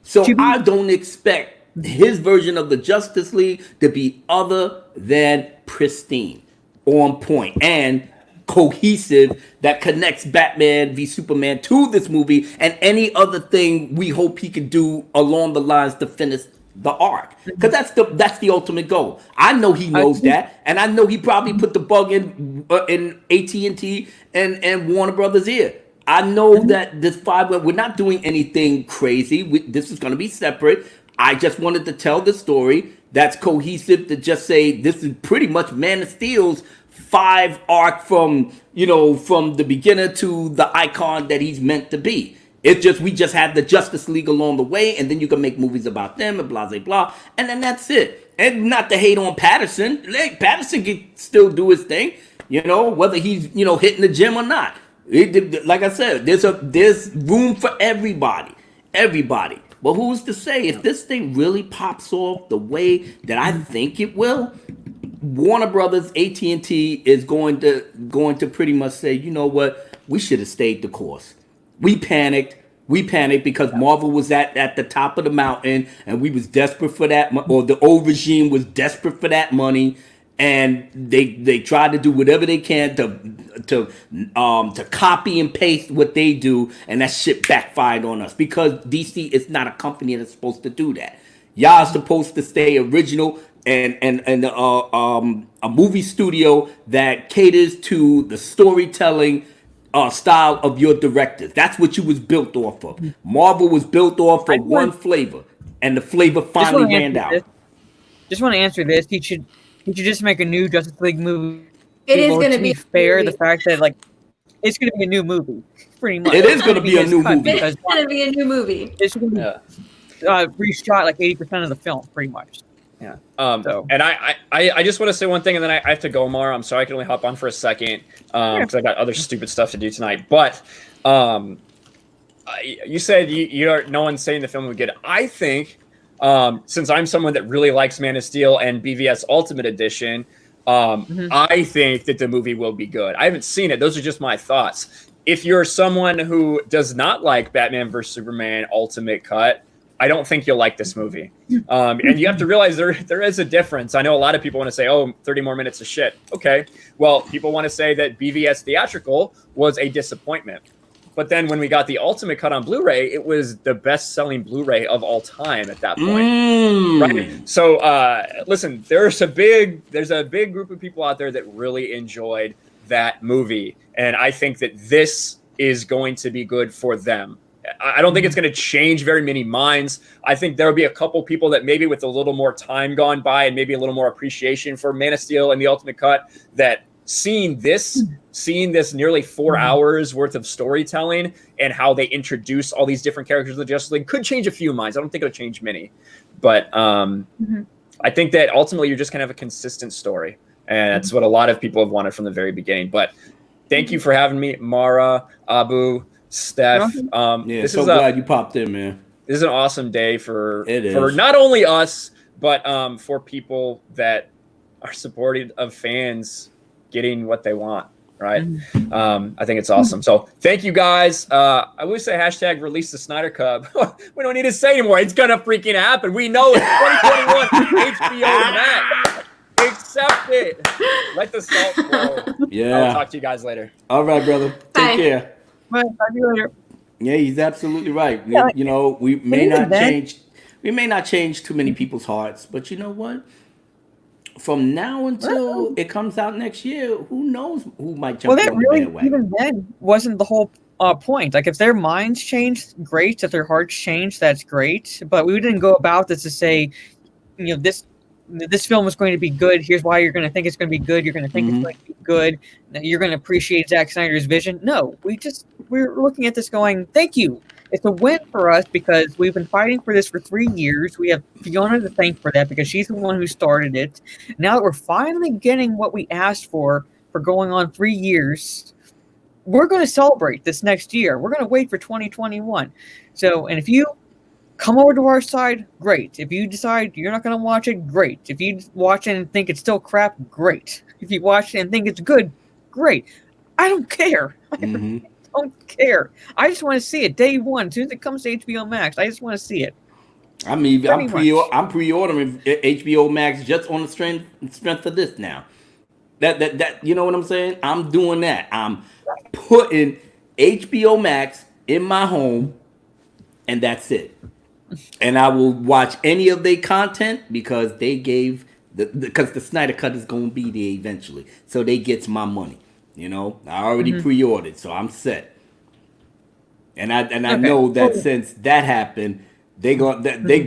So I don't expect his version of the Justice League to be other than pristine, on point, and cohesive, that connects Batman v Superman to this movie and any other thing we hope he could do along the lines to finish the arc, because that's the ultimate goal. I know he knows that, and I know he probably put the bug in AT&T and Warner Brothers ear. I know that this we're not doing anything crazy. This is going to be separate. I just wanted to tell the story that's cohesive, to just say this is pretty much Man of Steel's 5 arc from the beginner to the icon that he's meant to be. It's just we just had the Justice League along the way, and then you can make movies about them and blah blah blah, and then that's it. And not to hate on Patterson, Patterson can still do his thing, whether he's hitting the gym or not. Like I said, there's room for everybody. But who's to say if this thing really pops off the way that I think it will? Warner Brothers, AT&T is going to pretty much say, you know what, we should have stayed the course. We panicked because Marvel was at the top of the mountain, and we was desperate for that, or the old regime was desperate for that money, and they tried to do whatever they can to copy and paste what they do, and that shit backfired on us because DC is not a company that's supposed to do that. Y'all are supposed to stay original and a movie studio that caters to the storytelling style of your directors. That's what you was built off of. Marvel was built off of one flavor, and the flavor finally ran out.
Just want to answer this. He should just make a new Justice League movie.
It is going to be
fair. The fact that it's going to be a new movie, pretty much.
It is going to be a new movie.
It's going to be a new movie.
It's going to be reshot 80% of the film, pretty much.
Yeah. And I just want to say one thing, and then I have to go, Mara. I'm sorry, I can only hop on for a second because I got other stupid stuff to do tonight. But you said no one's saying the film would get it. I think since I'm someone that really likes Man of Steel and BVS Ultimate Edition, I think that the movie will be good. I haven't seen it. Those are just my thoughts. If you're someone who does not like Batman vs Superman Ultimate Cut, I don't think you'll like this movie. And you have to realize there is a difference. I know a lot of people want to say, 30 more minutes of shit. Okay. Well, people want to say that BVS Theatrical was a disappointment. But then when we got the Ultimate Cut on Blu-ray, it was the best-selling Blu-ray of all time at that point. Right? So, listen, there's a big group of people out there that really enjoyed that movie. And I think that this is going to be good for them. I don't think it's going to change very many minds. I think there will be a couple people that maybe with a little more time gone by and maybe a little more appreciation for Man of Steel and the Ultimate Cut, that seeing this nearly 4 hours worth of storytelling and how they introduce all these different characters of the Justice League could change a few minds. I don't think it'll change many, but I think that ultimately you're just going to have a consistent story. And that's what a lot of people have wanted from the very beginning. But thank you for having me, Mara, Abu, Steph.
Glad you popped in, man.
This is an awesome day for not only us, but for people that are supportive of fans getting what they want, right? I think it's awesome. So thank you guys. I would say hashtag release the Snyder Cut. We don't need to say anymore. It's gonna freaking happen. We know it's 2021 HBO Max. Accept it. Let the salt flow.
Yeah.
I'll talk to you guys later.
All right, brother. Take care.
Bye. Talk to you later.
Yeah, he's absolutely right. We may not change too many people's hearts, but you know what? From now until it comes out next year, who knows who might jump on the bandwagon.
Even then wasn't the whole point. Like, if their minds changed, great. If their hearts changed, that's great. But we didn't go about this to say, this film is going to be good. Here's why you're going to think it's going to be good. You're going to think it's going to be good. You're going to appreciate Zack Snyder's vision. No, we're looking at this going, thank you. It's a win for us because we've been fighting for this for 3 years. We have Fiona to thank for that because she's the one who started it. Now that we're finally getting what we asked for going on 3 years, we're going to celebrate this next year. We're going to wait for 2021. So, and if you come over to our side, great. If you decide you're not going to watch it, great. If you watch it and think it's still crap, great. If you watch it and think it's good, great. I don't care. I don't care. I just want to see it day one. As soon as it comes to HBO Max, I just want to see it.
I mean, I'm pre-ordering HBO Max just on the strength of this now. That you know what I'm saying? I'm doing that. I'm putting HBO Max in my home, and that's it. And I will watch any of their content because they gave because the Snyder Cut is going to be there eventually, so they gets my money. You know, I already pre-ordered, so I'm set. And I know that since that happened, they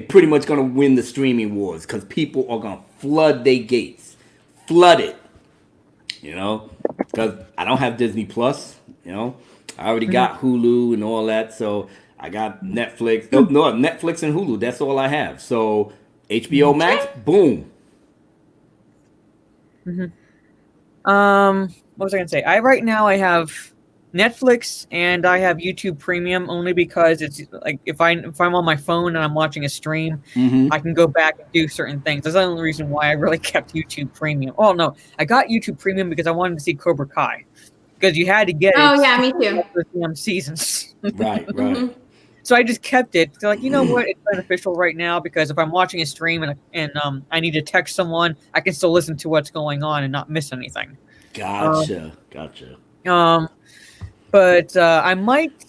pretty much gonna win the streaming wars because people are gonna flood their gates, flood it. You know, because I don't have Disney Plus. You know, I already got Hulu and all that, so I got Netflix. No, Netflix and Hulu. That's all I have. So HBO Max, boom.
What was I gonna say? Right now I have Netflix and I have YouTube Premium only because it's like if I'm on my phone and I'm watching a stream, I can go back and do certain things. That's the only reason why I really kept YouTube Premium. Oh no, I got YouTube Premium because I wanted to see Cobra Kai because you had to get it.
Oh yeah, me too.
For seasons.
Right.
So I just kept it. So like, you know what? It's beneficial right now because if I'm watching a stream and I need to text someone, I can still listen to what's going on and not miss anything.
Gotcha.
But I might.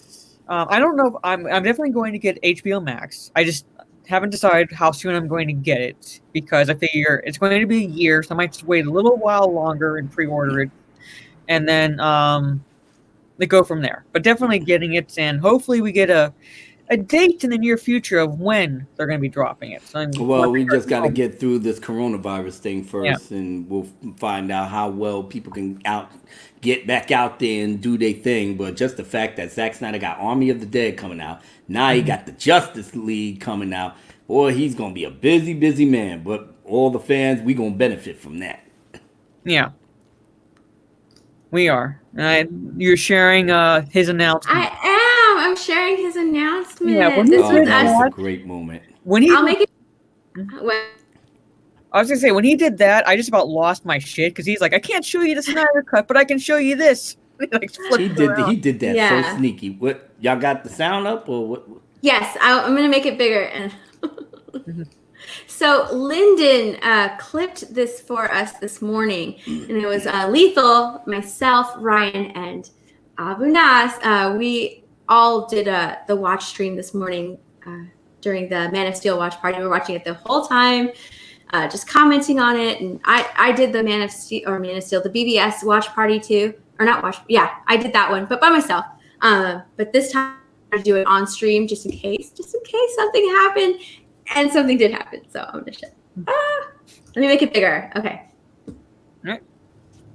I don't know. If I'm definitely going to get HBO Max. I just haven't decided how soon I'm going to get it because I figure it's going to be a year, so I might just wait a little while longer and pre-order it, and then they go from there. But definitely getting it, and hopefully we get a date in the near future of when they're going to be dropping it. So
well, we just got to get through this coronavirus thing first, and we'll find out how well people can get back out there and do their thing. But just the fact that Zack Snyder got Army of the Dead coming out, now he got the Justice League coming out. Boy, he's going to be a busy man. But all the fans, we going to benefit from that.
Yeah. We are. You're sharing his announcement.
I am. I'm sharing his announcement.
Yeah,
that was a great moment.
I'll make it.
I was gonna say when he did that, I just about lost my shit because he's like, I can't show you the Snyder Cut, but I can show you this.
He did that so sneaky. What, y'all got the sound up or what?
Yes, I'm gonna make it bigger. And so Lyndon clipped this for us this morning, and it was Lethal, myself, Ryan, and Abu Nas. We all did the watch stream this morning during the Man of Steel watch party. We were watching it the whole time, just commenting on it. And I did the Man of Steel, the BBS watch party too, or not watch. Yeah, I did that one, but by myself. But this time I do it on stream just in case something happened, and something did happen. So I'm gonna share. Let me make it bigger. Okay.
All right.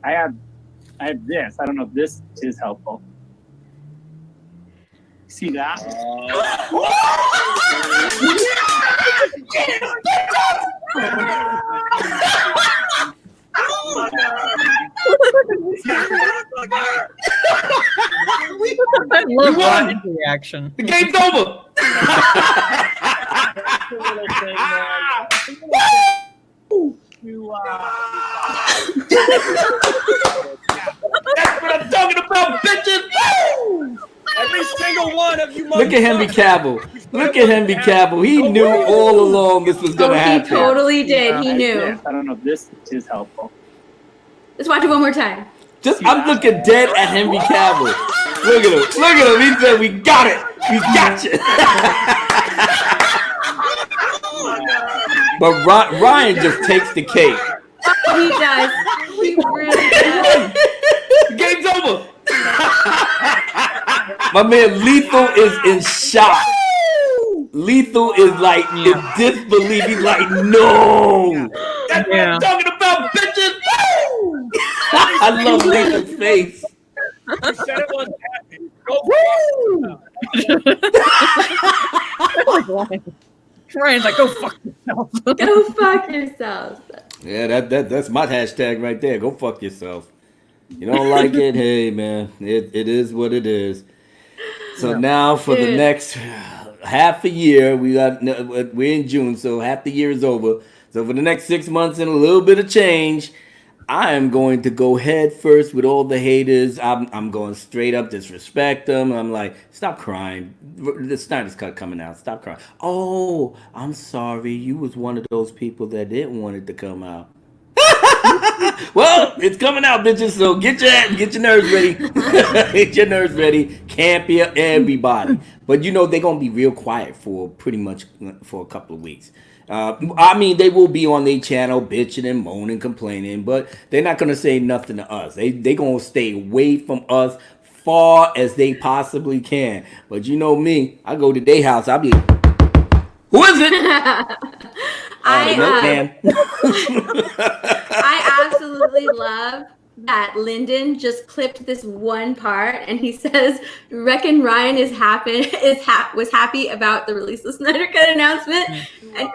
I have this. I don't know if this is helpful. See that?
I love Ryan's reaction.
The game's over. That's what I'm talking about, bitches.
Every single one of you.
Look at Henry Cavill. He knew all along this was going to happen.
He totally did. He knew.
I don't know if this is helpful.
Let's watch it one more time.
I'm looking dead at Henry Cavill. Look at him. He said, "We got it. We got you." But Ryan just takes the cake.
He does. He really does.
The game's over. My man Lethal is in shock. Lethal is like in disbelief. He's like, no. That's what I'm talking about, bitches. I love Lethal's face.
You said it wasn't happening. Go
Ryan's like, go fuck yourself.
Go fuck yourself.
Yeah, that's my hashtag right there. Go fuck yourself. You don't like it? Hey, man. It is what it is. So now for the next half a year, we're in June, so half the year is over. So for the next 6 months and a little bit of change, I am going to go head first with all the haters. I'm going straight up, disrespect them. I'm like, stop crying. The Snyder's Cut coming out. Stop crying. Oh, I'm sorry. You was one of those people that didn't want it to come out. Well, it's coming out, bitches. So get your nerves ready. Get your nerves ready. Camp here, everybody. But they're gonna be real quiet for pretty much for a couple of weeks. I mean, they will be on their channel bitching and moaning, complaining, but they're not gonna say nothing to us. They gonna stay away from us far as they possibly can. But you know me, I go to their house. I'll be, who is it?
I absolutely love that Lyndon just clipped this one part, and he says, "Reckon Ryan was happy about the release of the Snyder Cut announcement." And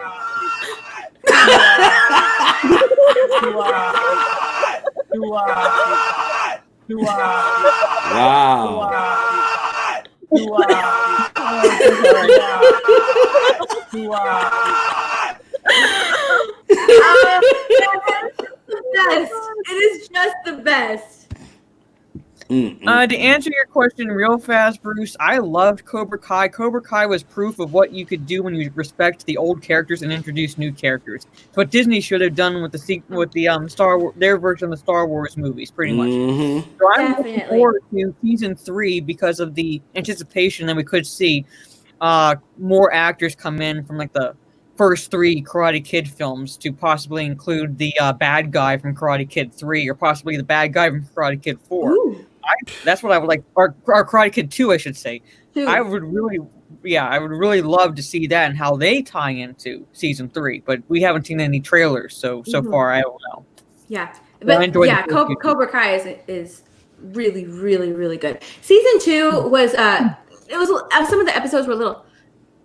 it is just the best.
To answer your question real fast, Bruce, I loved Cobra Kai. Cobra Kai was proof of what you could do when you respect the old characters and introduce new characters. It's what Disney should have done with their version of the Star Wars movies, pretty much.
Mm-hmm.
So I'm looking forward to season 3 because of the anticipation that we could see more actors come in from like the first 3 Karate Kid films to possibly include the bad guy from Karate Kid 3 or possibly the bad guy from Karate Kid 4.
Ooh.
That's what I would like, or Karate Kid 2, I should say.
2.
I would really love to see that and how they tie into season 3, but we haven't seen any trailers, so far I don't know.
Yeah, but yeah, Cobra Kai is really, really, really good. Season 2 was it was some of the episodes were a little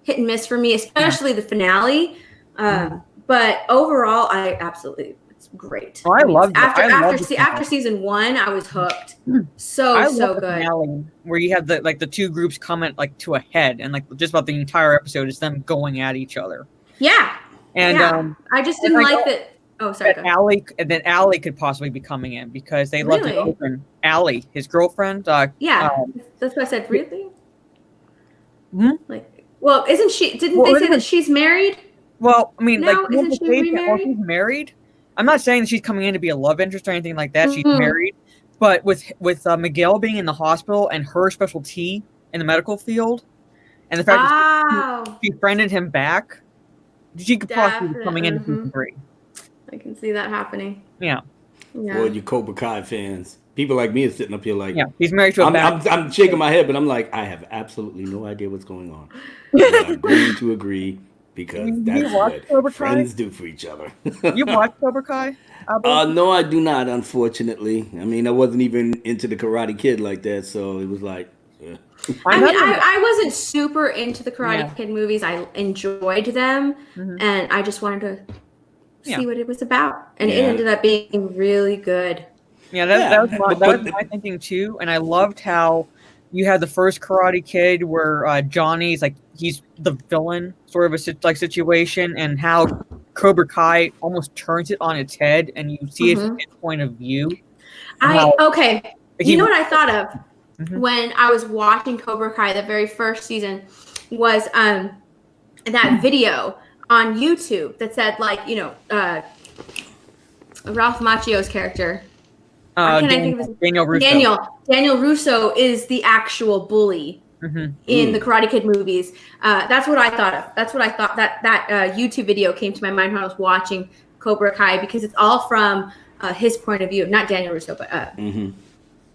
hit and miss for me, especially the finale. But overall, it's great.
Oh, I loved it.
After season 1, I was hooked. So good.
Finale, where you have the 2 groups come like to a head, and like just about the entire episode is them going at each other.
Yeah.
And
I just didn't like that. Oh, sorry.
Then Allie could possibly be coming in because they love to open Allie, his girlfriend.
That's what I said. Really?
Mm-hmm.
Well, isn't she? Didn't they say that she's married?
Well, I mean,
now, isn't she remarried?
She's married. I'm not saying that she's coming in to be a love interest or anything like that. She's married, but with Miguel being in the hospital and her specialty in the medical field, and the fact that she friended him back, she could possibly be coming into season 3.
I can see that happening.
Yeah.
Well, you Cobra Kai fans, people like me are sitting up here like,
he's married to a
I'm shaking my head, but I'm like, I have absolutely no idea what's going on. I'm going to agree because that's what friends do for each other.
You watched Cobra Kai?
No, I do not, unfortunately. I mean, I wasn't even into the Karate Kid like that, so it was like.
I wasn't super into the Karate Kid movies. I enjoyed them, and I just wanted to see what it was about, and it ended up being really good.
Yeah, that was my thinking too, and I loved how you had the first Karate Kid where Johnny's like he's the villain sort of a situation, and how Cobra Kai almost turns it on its head, and you see it from his point of view. You know what I thought of when I was watching Cobra Kai, the very first season, was that video on YouTube that said Ralph Macchio's character. Daniel Russo.
Daniel Russo is the actual bully in the Karate Kid movies. That's what I thought of. That's what I thought. That YouTube video came to my mind when I was watching Cobra Kai, because it's all from his point of view, not Daniel Russo, but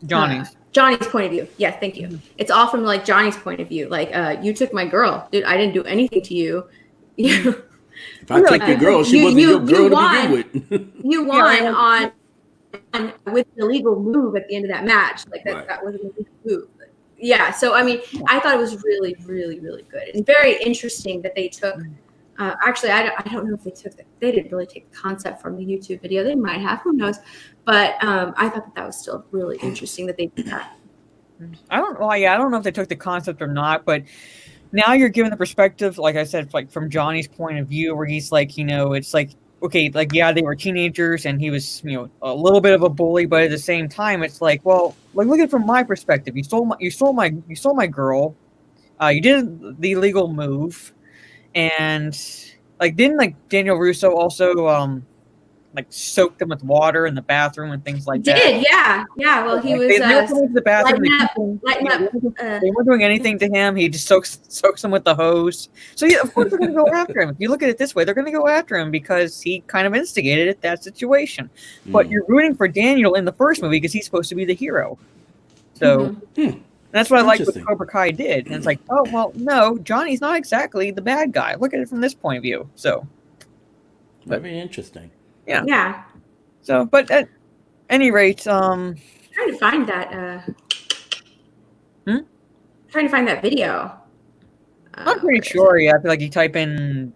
Johnny's point of view. Yes, thank you. It's all from like Johnny's point of view. Like, you took my girl, dude. I didn't do anything to you.
If I took your girl, she wasn't your girl to begin with. You
won on with the legal move at the end of that match. Like that wasn't a legal move. Yeah. So I mean, I thought it was really, really, really good and very interesting that they took. Actually, I don't know if they didn't really take the concept from the YouTube video. They might have, who knows? But I thought that was still really interesting that they did that.
I don't know if they took the concept or not, but now you're given the perspective, like I said, like from Johnny's point of view, where he's like, it's like, okay, like, yeah, they were teenagers and he was, a little bit of a bully, but at the same time, it's like, well, like, look at it from my perspective. You stole my girl. You did the illegal move. And like, didn't like Daniel Russo also like soaked them with water in the bathroom and things like that.
Did, yeah. Well, he was
They never went into the bathroom.
lighting up.
They weren't doing anything to him. He just soaks them with the hose. So yeah, of course they're going to go after him. If you look at it this way, they're going to go after him because he kind of instigated it, that situation. But you're rooting for Daniel in the first movie because he's supposed to be the hero. So that's what I like what Cobra Kai did. And it's like, oh well, no, Johnny's not exactly the bad guy. Look at it from this point of view. So
very interesting.
Yeah.
So, but at any rate,
trying to find that. Trying to find that video.
I'm pretty sure. Yeah, I feel like you type in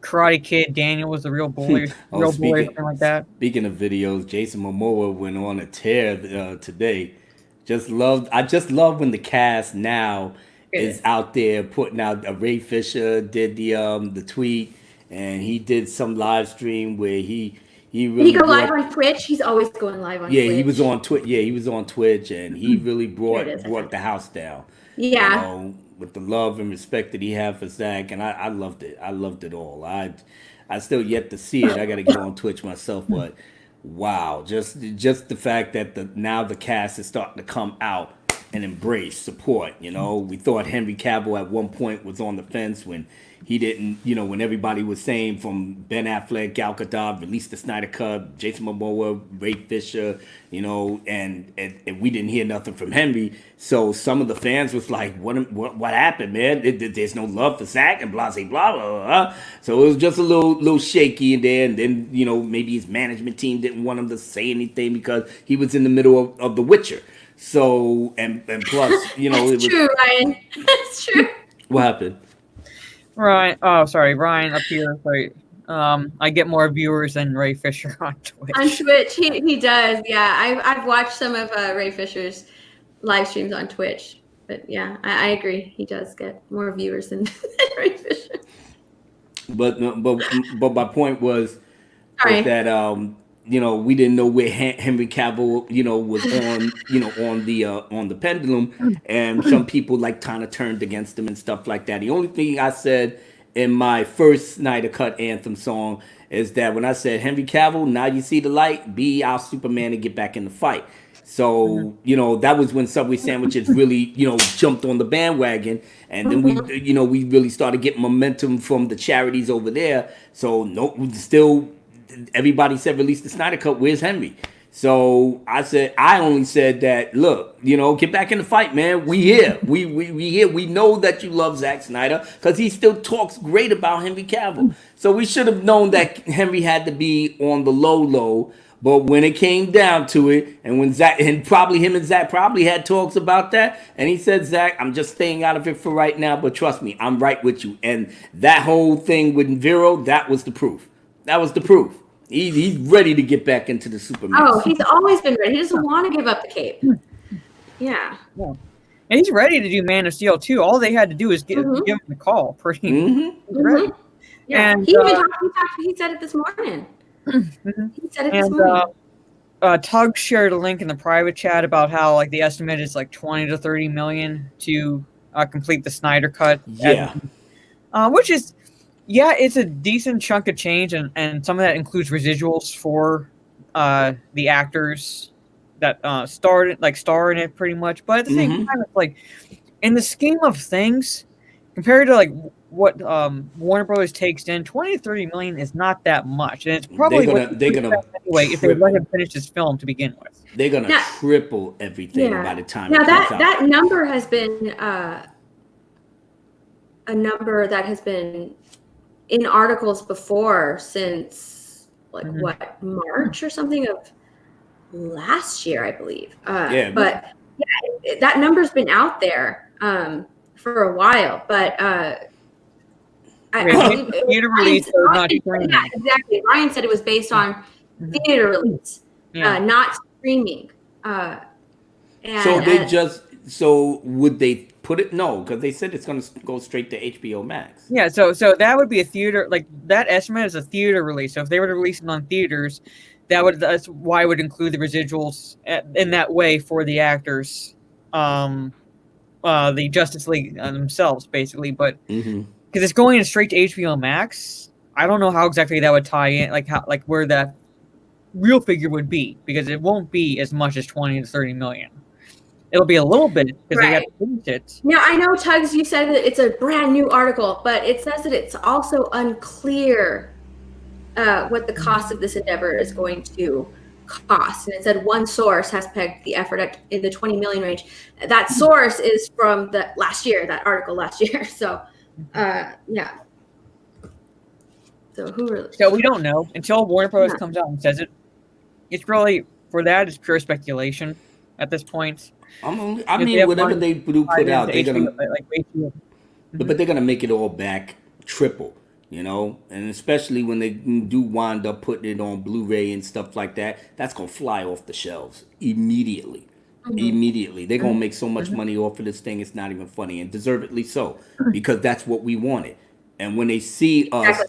Karate Kid, Daniel was the real boy, boy, something like that.
Speaking of videos, Jason Momoa went on a tear today. I just love when the cast now is out there putting out. Ray Fisher did the tweet. And he did some live stream where he really. Did he
go live on Twitch? He's always going live on Twitch.
Yeah, he was on Twitch. Yeah, he was on Twitch, and he really brought the house down.
Yeah.
You know, with the love and respect that he had for Zach, and I loved it. I loved it all. I still yet to see it. I got to get on Twitch myself, but wow, just the fact that now the cast is starting to come out and embrace support. You know, we thought Henry Cavill at one point was on the fence when he didn't, when everybody was saying from Ben Affleck, Gal Gadot, released the Snyder Cut, Jason Momoa, Ray Fisher, and we didn't hear nothing from Henry. So some of the fans was like, what happened, man? There's no love for Zach and blah, blah, blah, blah. So it was just a little shaky in there. And then, maybe his management team didn't want him to say anything because he was in the middle of The Witcher. So, and plus,
it was true, Ryan. That's true.
What happened?
Right. Oh, sorry, Ryan up here. Sorry. I get more viewers than Ray Fisher on Twitch.
On Twitch, he does. Yeah, I've watched some of Ray Fisher's live streams on Twitch. But yeah, I agree. He does get more viewers than Ray Fisher.
But my point was that we didn't know where Henry Cavill was on the pendulum, and some people kind of turned against him and stuff like that. The only thing I said in my first Snyder Cut anthem song is that when I said Henry Cavill, now you see the light, be our Superman and get back in the fight. So, that was when Subway Sandwiches really, jumped on the bandwagon. And then we really started getting momentum from the charities over there. So, everybody said release the Snyder Cut, where's Henry? So I only said that, look, get back in the fight, man. We here. We here. We know that you love Zack Snyder because he still talks great about Henry Cavill. So we should have known that Henry had to be on the low. But when it came down to it, and when Zach, and probably him and Zach probably had talks about that, and he said, Zach, I'm just staying out of it for right now, but trust me, I'm right with you. And that whole thing with Vero, that was the proof. That was the proof. He's ready to get back into the Superman.
Oh, he's always been ready. He doesn't want to give up the cape. Yeah.
And he's ready to do Man of Steel too. All they had to do is give him the call. Pretty. He's ready.
Yeah. And he said it this morning. He said it this morning.
Tug shared a link in the private chat about how the estimate is 20 to 30 million to complete the Snyder Cut.
Yeah.
Which is. Yeah, it's a decent chunk of change, and some of that includes residuals for the actors that star in it pretty much. But at the same time, it's in the scheme of things, compared to what Warner Brothers takes in, 20 to 30 million is not that much, and it's probably
they're gonna
anyway if they let him finish his film to begin with.
They're gonna triple everything by the time.
Now that number has been a number that has been in articles before since March or something of last year, I believe. But that number's been out there for a while. But I believe exactly. Ryan said it was based on theater release, not streaming.
So would they put it? No, because they said it's going to go straight to HBO Max.
Yeah, so that would be a theater, that estimate is a theater release. So if they were to release it on theaters, that's why it would include the residuals in that way for the actors, the Justice League themselves, basically. But because it's going straight to HBO Max, I don't know how exactly that would tie in, like where that real figure would be, because it won't be as much as 20 to 30 million. It'll be a little bit because they got to finish it.
Now, I know, Tugs, you said that it's a brand new article, but it says that it's also unclear what the cost of this endeavor is going to cost. And it said one source has pegged the effort in the 20 million range. That source is from that article last year. So, yeah. So So
we don't know until Warner Bros. Comes out and says it. It's really, for that, it's pure speculation at this point.
I mean, whatever they do put out, they're gonna, but they're gonna make it all back triple, and especially when they do wind up putting it on Blu-ray and stuff like that, that's gonna fly off the shelves immediately. Immediately, they're gonna make so much money off of this thing, it's not even funny, and deservedly so, because that's what we wanted. And when they see us,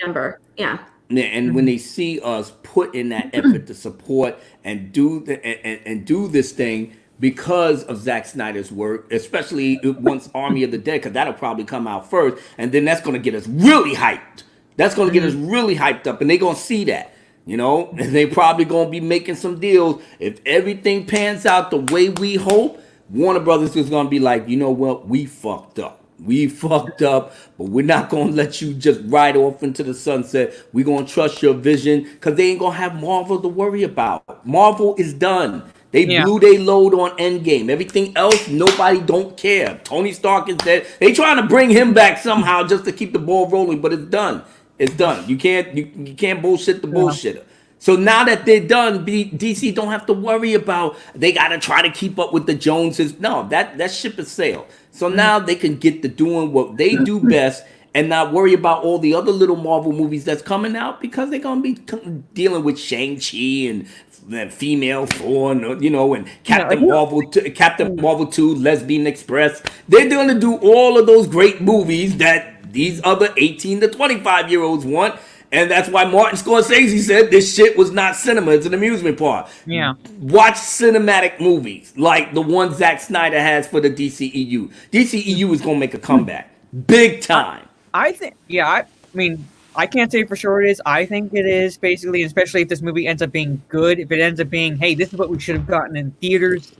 number, yeah.
And when they see us put in that effort to support and do this thing because of Zack Snyder's work, especially once Army of the Dead, because that'll probably come out first, and then that's going to get us really hyped. That's going to get us really hyped up, and they're going to see that, and they probably going to be making some deals. If everything pans out the way we hope, Warner Brothers is going to be like, you know what, we fucked up. We fucked up, but we're not going to let you just ride off into the sunset. We're going to trust your vision, because they ain't going to have Marvel to worry about. Marvel is done. They blew their load on Endgame. Everything else, nobody don't care. Tony Stark is dead. They trying to bring him back somehow just to keep the ball rolling, but it's done. It's done. You can't bullshit the bullshitter. So now that they're done, DC don't have to worry about, they got to try to keep up with the Joneses. No, that ship has sailed. So now they can get to doing what they do best and not worry about all the other little Marvel movies that's coming out, because they're going to be dealing with Shang-Chi and Female Thor, and Captain Marvel 2, Lesbian Express. They're going to do all of those great movies that these other 18 to 25-year-olds want. And that's why Martin Scorsese said this shit was not cinema, it's an amusement park.
Yeah.
Watch cinematic movies like the one Zack Snyder has for the DCEU. DCEU is going to make a comeback. Big time.
I mean, I can't say for sure it is. I think it is, basically, especially if this movie ends up being good. If it ends up being, hey, this is what we should have gotten in theaters,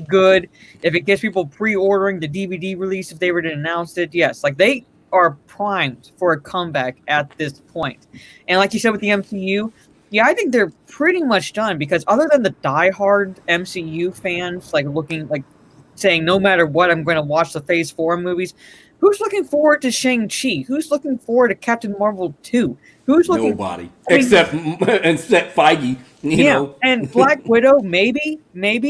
good. If it gets people pre-ordering the DVD release, if they were to announce it, yes. Like, they are primed for a comeback at this point. And like you said with the MCU, yeah, I think they're pretty much done, because other than the diehard MCU fans, saying no matter what, I'm going to watch the Phase 4 movies, who's looking forward to Shang-Chi? Who's looking forward to Captain Marvel 2?
Nobody. Except Feige. You know.
And Black Widow, maybe,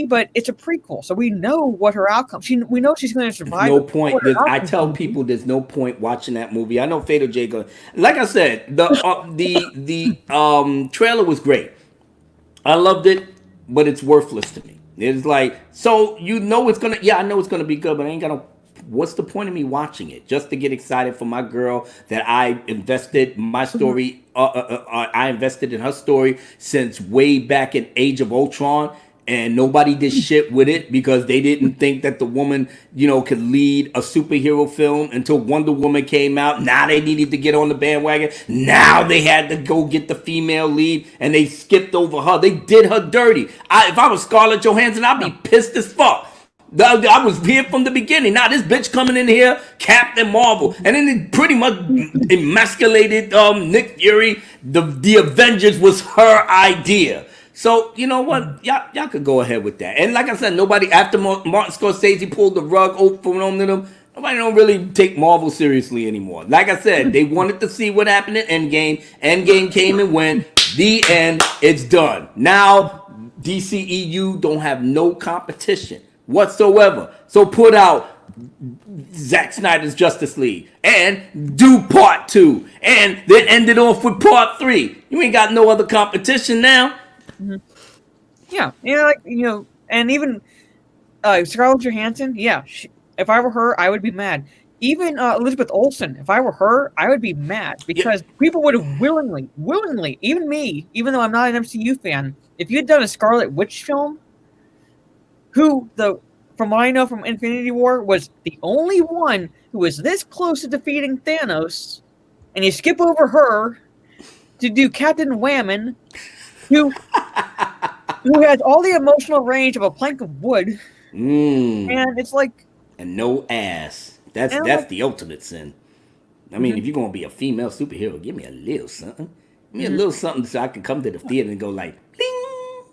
but it's a prequel, so we know what her outcome. We know she's going to survive.
No point. I tell people there's no point watching that movie. I know Fatal J. Like I said, the trailer was great. I loved it, but it's worthless to me. It's like, so it's gonna. Yeah, I know it's gonna be good, but I ain't gonna. What's the point of me watching it? Just to get excited for my girl that I invested my story. I invested in her story since way back in Age of Ultron, and nobody did shit with it because they didn't think that the woman, could lead a superhero film until Wonder Woman came out. Now they needed to get on the bandwagon. Now they had to go get the female lead, and they skipped over her. They did her dirty. If I was Scarlett Johansson, I'd be pissed as fuck. I was here from the beginning. Now this bitch coming in here, Captain Marvel, and then it pretty much emasculated Nick Fury. The Avengers was her idea. So you know what, y'all could go ahead with that. And like I said, nobody after Martin Scorsese pulled the rug from under them. Nobody don't really take Marvel seriously anymore. Like I said, they wanted to see what happened in Endgame. Endgame came and went. The end. It's done. Now DCEU don't have no competition whatsoever. So put out Zack Snyder's Justice League and do part 2 and then end it off with part 3. You ain't got no other competition now.
Mm-hmm. Yeah, and even Scarlett Johansson, if I were her, I would be mad. Even Elizabeth Olsen, if I were her, I would be mad, because people would have willingly, even me, even though I'm not an MCU fan, if you had done a Scarlet Witch film, from what I know from Infinity War, was the only one who was this close to defeating Thanos, and you skip over her to do Captain Whammon, who has all the emotional range of a plank of wood, and it's like,
and no ass. That's the ultimate sin. I mean, if you're gonna be a female superhero, give me a little something. Give me a little something so I can come to the theater and go like, "Bling!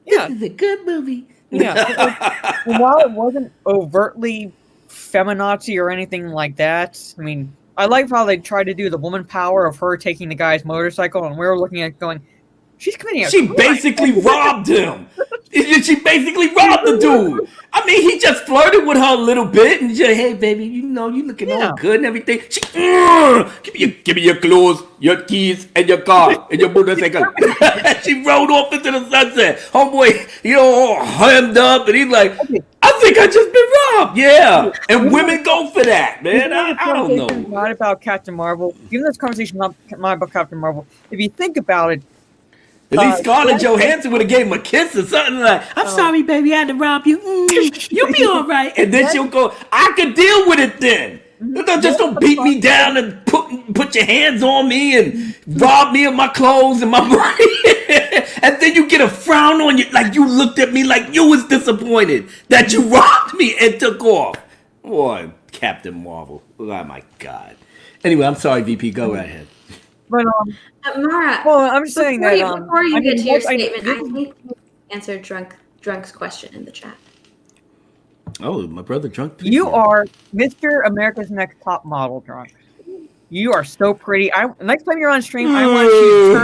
This is a good movie."
Yeah. And while it wasn't overtly feminazi or anything like that, I mean, I like how they tried to do the woman power of her taking the guy's motorcycle, and we were looking at it going, she's committing a crime.
Basically robbed him. She basically robbed the dude. I mean, he just flirted with her a little bit and just, hey, baby, you know, you looking all good and everything. She, give me your clothes, your keys, and your car, and your motorcycle. She rode off into the sunset. Homeboy, all hemmed up, and he's like, I think I just been robbed. Yeah. And women go for that, man. I don't know.
Not about Captain Marvel. Even this conversation not about Captain Marvel. If you think about it,
at least Scarlett Johansson would have gave him a kiss or something like, I'm sorry, baby, I had to rob you. You'll be all right. And then she'll go, I could deal with it then. Just don't beat me down and put your hands on me and rob me of my clothes and my money. And then you get a frown on you, like you looked at me like you was disappointed that you robbed me and took off. Boy, Captain Marvel. Oh, my God. Anyway, I'm sorry, VP. Go right ahead.
But
Mara,
well, I'm just saying that
before you get to your statement, I think you answered Drunk's question in the chat.
Oh, my brother Drunk.
You are Mr. America's Next Top Model, Drunk. You are so pretty. Next time you're on stream, I want you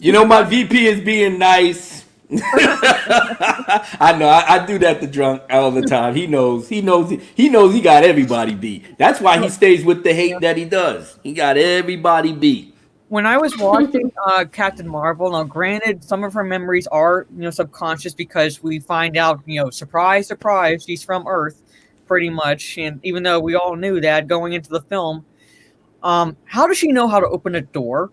to turn. My VP is being nice. I know. I do that to Drunk all the time. He knows he got everybody beat. That's why he stays with the hate that he does. He got everybody beat.
When I was watching Captain Marvel, now granted, some of her memories are subconscious because we find out surprise, surprise, she's from Earth, pretty much. And even though we all knew that going into the film, how does she know how to open a door?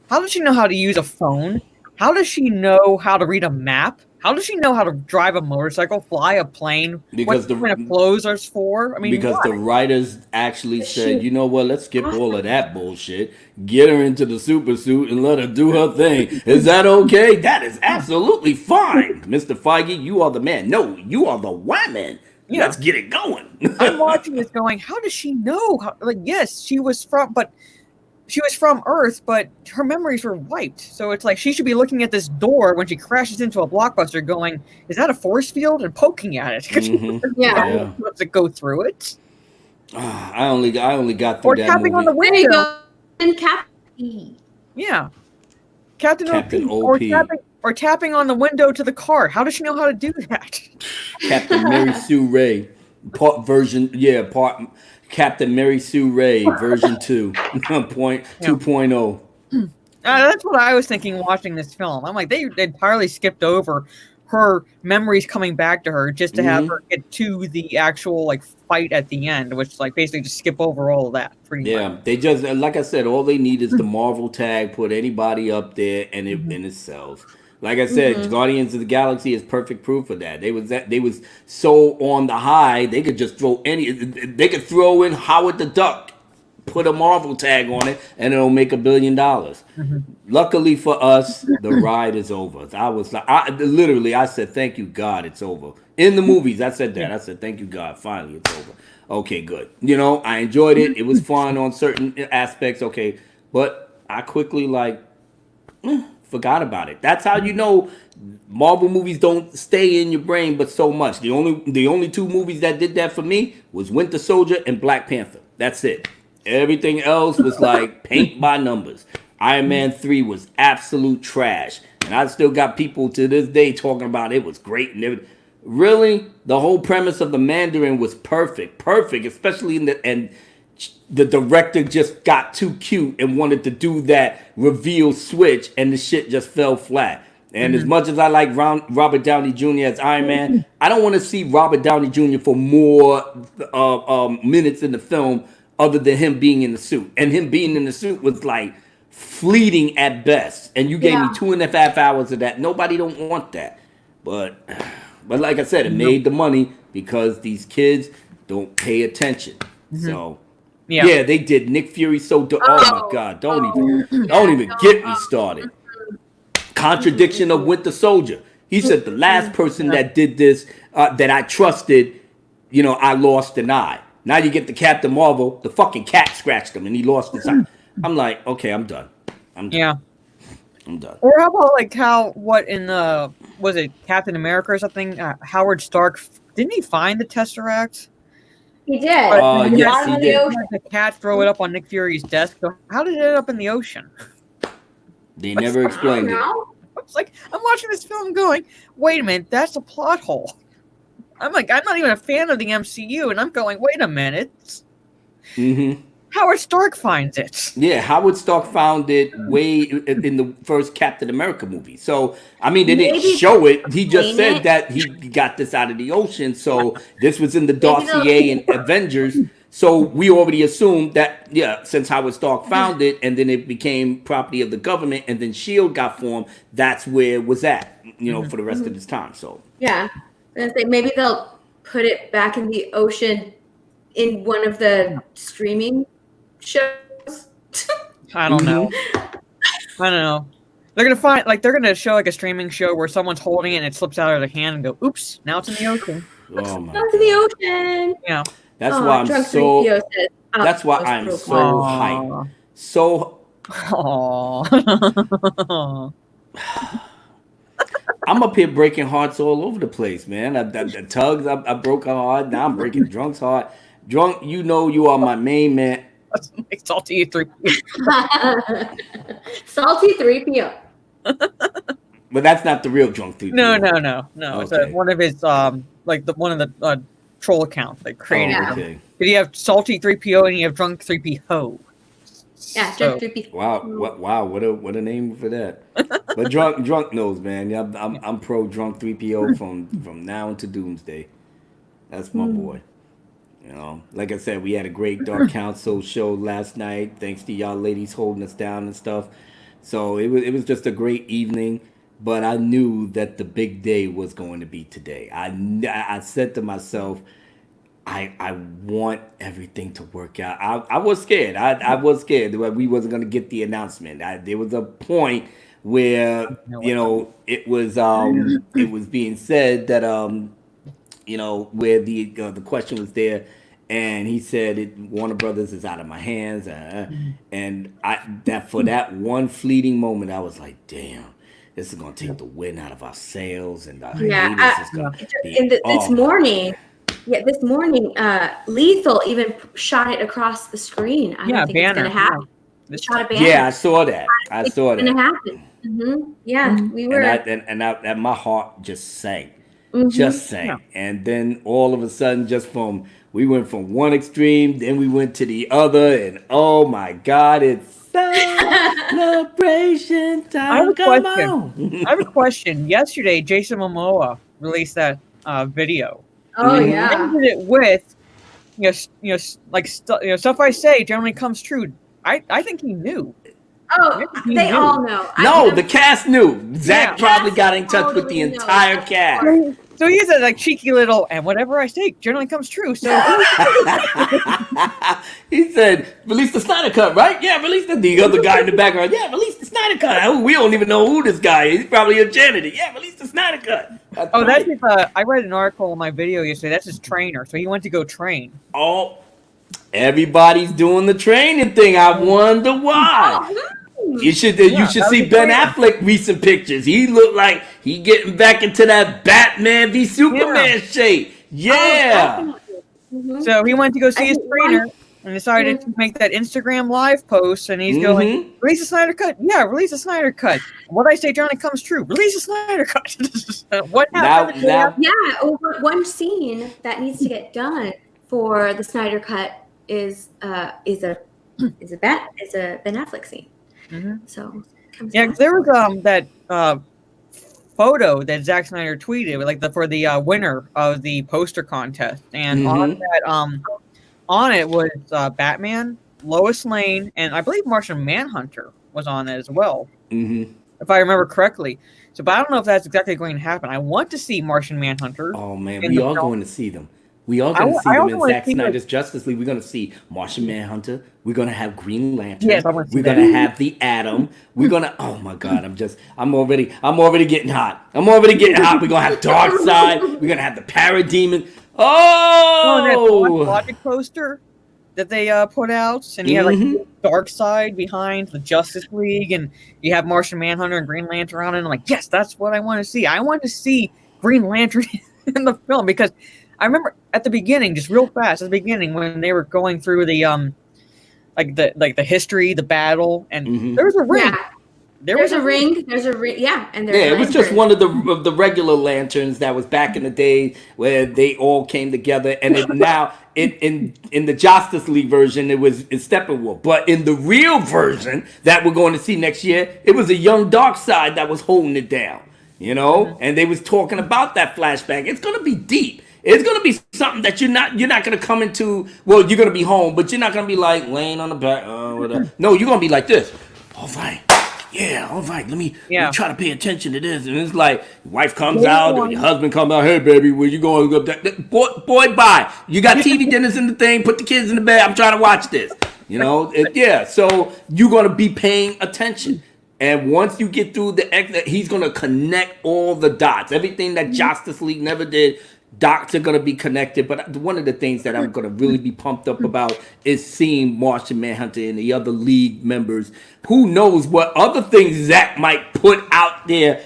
How does she know how to use a phone? How does she know how to read a map? How does she know how to drive a motorcycle, fly a plane?
Because
what kind of clothes are for? I mean,
because the writers actually said, you know what? Let's skip all of that bullshit. Get her into the super suit and let her do her thing. Is that okay? That is absolutely fine, Mr. Feige. You are the man. No, you are the white man. Yeah. Let's get it going.
I'm watching this, going, how does she know? Yes, she was from Earth, but her memories were wiped. So it's like she should be looking at this door when she crashes into a blockbuster going, is that a force field? And poking at it.
Yeah.
Wants to go through it.
I only got through that movie.
On the window.
There you go. And Captain.
Yeah. Captain
OP.
Or tapping on the window to the car. How does she know how to do that?
Captain Mary Sue Ray. Captain Mary Sue Ray version 2.0.
That's what I was thinking watching this film. I'm like, they entirely skipped over her memories coming back to her just to have her get to the actual fight at the end, which basically just skip over all of that. Pretty much.
They just, like I said, all they need is the Marvel tag, put anybody up there, and it sells. Like I said, Guardians of the Galaxy is perfect proof of that. They was so on the high, they could just throw they could throw in Howard the Duck, put a Marvel tag on it, and it'll make $1 billion. Luckily for us, the ride is over. I said, thank you, God, it's over. In the movies, I said that. I said, thank you, God, finally it's over. Okay, good. I enjoyed it. It was fun on certain aspects. Okay, but I quickly forgot about it. That's how Marvel movies don't stay in your brain but so much. The only two movies that did that for me was Winter Soldier and Black Panther. That's it. Everything else was paint by numbers. Iron Man 3 was absolute trash. And I still got people to this day talking about it was great and everything. Really? The whole premise of the Mandarin was perfect, especially the director just got too cute and wanted to do that reveal switch, and the shit just fell flat. And as much as I like Robert Downey Jr. as Iron Man, I don't want to see Robert Downey Jr. for more minutes in the film other than him being in the suit. And him being in the suit was fleeting at best. And you gave me 2.5 hours of that. Nobody don't want that. But like I said, it made the money because these kids don't pay attention. So
Yeah.
they did Nick Fury oh my God, don't even get me started. Contradiction of Winter Soldier. He said the last person that did this that I trusted, I lost an eye. Now you get the Captain Marvel, the fucking cat scratched him and he lost his eye. I'm like, okay, I'm done.
Yeah.
I'm done.
Or how about was it Captain America or something? Howard Stark, didn't he find the Tesseract?
He did.
Yes, he did.
The cat throw it up on Nick Fury's desk. So how did it end up in the ocean?
They never explained it.
It's like, I'm watching this film going, wait a minute, that's a plot hole. I'm like, I'm not even a fan of the MCU, and I'm going, wait a minute. Howard Stark finds it.
Yeah, Howard Stark found it way in the first Captain America movie. So, I mean, they didn't show it. He just said that he got this out of the ocean. So, this was in the dossier in Avengers. So, we already assumed that, since Howard Stark found it, and then it became property of the government, and then S.H.I.E.L.D. got formed, that's where it was at, for the rest of this time. So,
yeah. And maybe they'll put it back in the ocean in one of the streaming shows.
I don't know. They're gonna show a streaming show where someone's holding it and it slips out of their hand and go, oops, now it's in the ocean.
Oh my
God. It's in the ocean.
Yeah.
That's why I'm so. That's why I'm so hyped. So. I'm up here breaking hearts all over the place, man. The Tugs, I broke a heart. Now I'm breaking Drunk's heart. Drunk, you are my main man.
Salty 3PO.
Salty 3PO.
But that's not the real Drunk 3PO.
No. Okay. It's one of his one of the troll accounts they created.
Okay.
Did you have Salty 3PO and you have Drunk 3PO?
Yeah, Drunk 3PO.
Wow, what a name for that. But drunk knows, man. I'm pro Drunk 3PO from now into Doomsday. That's my boy. Like I said, we had a great Dark Council show last night. Thanks to y'all ladies holding us down and stuff. So it was just a great evening. But I knew that the big day was going to be today. I said to myself, I want everything to work out. I was scared. I was scared that we wasn't going to get the announcement. There was a point where it was being said that where the question was there, and he said Warner Brothers is out of my hands, and for that one fleeting moment, I was like, damn. This is gonna take the wind out of our sails, and
this morning, Lethal even shot it across the screen. I don't think it's gonna happen. Shot a banner.
Yeah, I saw that.
It's gonna happen. Yeah, we were,
and my heart just sank, and then all of a sudden, we went from one extreme, then we went to the other, and oh my God, it's celebration time.
I have a question. Yesterday, Jason Momoa released that video.
Oh yeah.
He did it with, stuff I say generally comes true. I think he knew.
Oh, they all know.
No, the cast knew. Zach probably got in touch with the entire cast.
So he's a cheeky little, and whatever I say generally comes true. So
he said, "Release the Snyder Cut, right? Yeah, release the other guy in the background. Yeah, release the Snyder Cut. We don't even know who this guy is. He's probably a janitor. Yeah, release the Snyder Cut."
That's his, I read an article in my video yesterday. That's his trainer. So he went to go train.
Oh, everybody's doing the training thing. I wonder why. You should see Ben Affleck recent pictures. He looked like he getting back into that Batman v Superman shape. Yeah.
So he went to go see his trainer and decided to make that Instagram live post, and he's going, release the Snyder Cut. Yeah, release the Snyder Cut. What I say generally comes true. Release the Snyder Cut. What happened?
One scene that needs to get done for the Snyder Cut is a Ben Affleck scene. So
there was that photo that Zack Snyder tweeted for the winner of the poster contest, and on it was Batman, Lois Lane, and I believe Martian Manhunter was on it as well, if I remember correctly. So, but I don't know if that's exactly going to happen. I want to see Martian Manhunter.
Oh man, we are going to see them. We are going to see them
also
in
wanna
Zack
see, like-
Snyder's Justice League. We're going to see Martian Manhunter. We're going to have Green Lantern.
Yes, I wanna see
We're
that.
going to have the Atom. We're going to, oh my God, I'm already getting hot. I'm already getting hot. We're going to have Darkseid. We're going to have the Parademon.
That
Oh!
Logic poster that they put out, and you have like Darkseid behind the Justice League, and you have Martian Manhunter and Green Lantern on it. And I'm like, yes, that's what I want to see. I want to see Green Lantern in the film, because I remember at the beginning, just real fast, at the beginning when they were going through the the history, the battle, and there was a ring.
Yeah. There's a ring. Yeah, and there's
it was just one of the regular lanterns that was back in the day where they all came together, and now in the Justice League version it's Steppenwolf, but in the real version that we're going to see next year, it was a young Darkseid that was holding it down, and they was talking about that flashback. It's gonna be deep. It's gonna be something that you're not gonna come into. Well, you're gonna be home, but you're not gonna be like laying on the back. Whatever. No, you're gonna be like this. All right. Yeah, all right. Let me try to pay attention to this. And it's like, your wife comes out, or your husband comes out. Hey, baby, where you going? Boy, bye. You got TV dinners in the thing. Put the kids in the bed. I'm trying to watch this. So you're gonna be paying attention. And once you get through he's gonna connect all the dots. Everything that Justice League never did. Dots are going to be connected, but one of the things that I'm going to really be pumped up about is seeing Martian Manhunter and the other League members. Who knows what other things Zack might put out there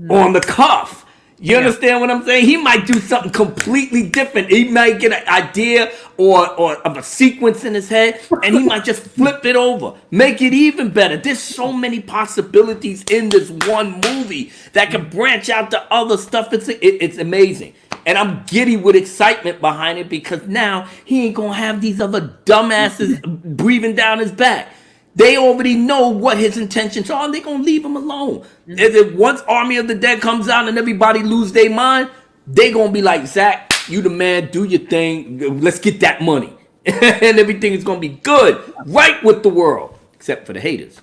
on the cuff. You understand what I'm saying? He might do something completely different. He might get an idea or of a sequence in his head, and he might just flip it over, make it even better. There's so many possibilities in this one movie that can branch out to other stuff. It's amazing. And I'm giddy with excitement behind it, because now he ain't gonna have these other dumbasses breathing down his back. They already know what his intentions are, and they're gonna leave him alone. If once Army of the Dead comes out and everybody lose their mind, they gonna be like, Zack, you the man, do your thing, let's get that money. And everything is gonna be good, right with the world. Except for the haters,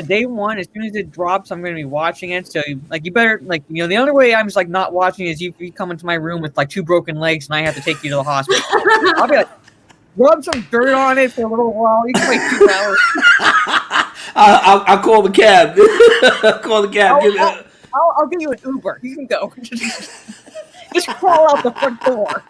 Day one, as soon as it drops, I'm going to be watching it. So, you better, the only way I'm just, not watching is you come into my room with, 2 broken legs, and I have to take you to the hospital. I'll be like, rub some dirt on it for a little while. You can wait 2 hours.
I'll call the cab.
I'll give you an Uber. You can go. Just crawl out the front door.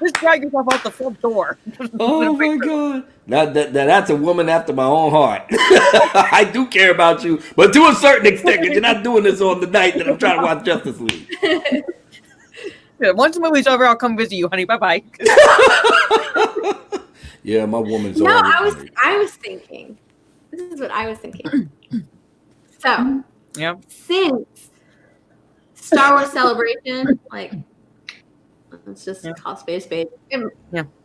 Just drag yourself out the front door.
Oh my God. That's a woman after my own heart. I do care about you, but to a certain extent, because you're not doing this on the night that I'm trying to watch Justice League.
Yeah, once the movie's over, I'll come visit you, honey. Bye-bye.
Yeah, my woman's
No,
already
I was thinking. This is what I was thinking. So, since Star Wars Celebration, let's just call space. Probably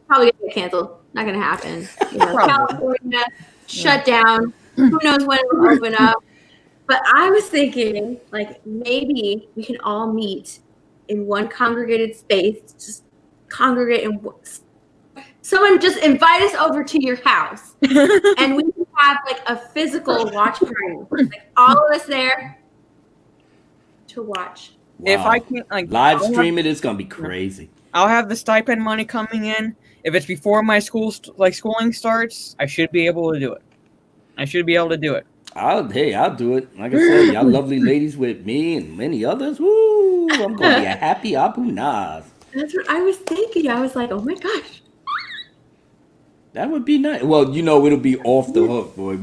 gonna get canceled. Not gonna happen. California shut down. Who knows when it will open up? But I was thinking, maybe we can all meet in one congregated space. Just congregate in. Someone just invite us over to your house, and we can have a physical watch party. All of us there to watch.
Wow.
If I can't
live stream it, it's gonna be crazy.
I'll have the stipend money coming in. If it's before my schooling starts, I should be able to do it.
I'll do it. Like I said, y'all lovely ladies with me and many others. Woo! I'm gonna be a happy Abu Naz.
That's what I was thinking. I was like, oh my gosh.
That would be nice. Well, it'll be off the hook, boy.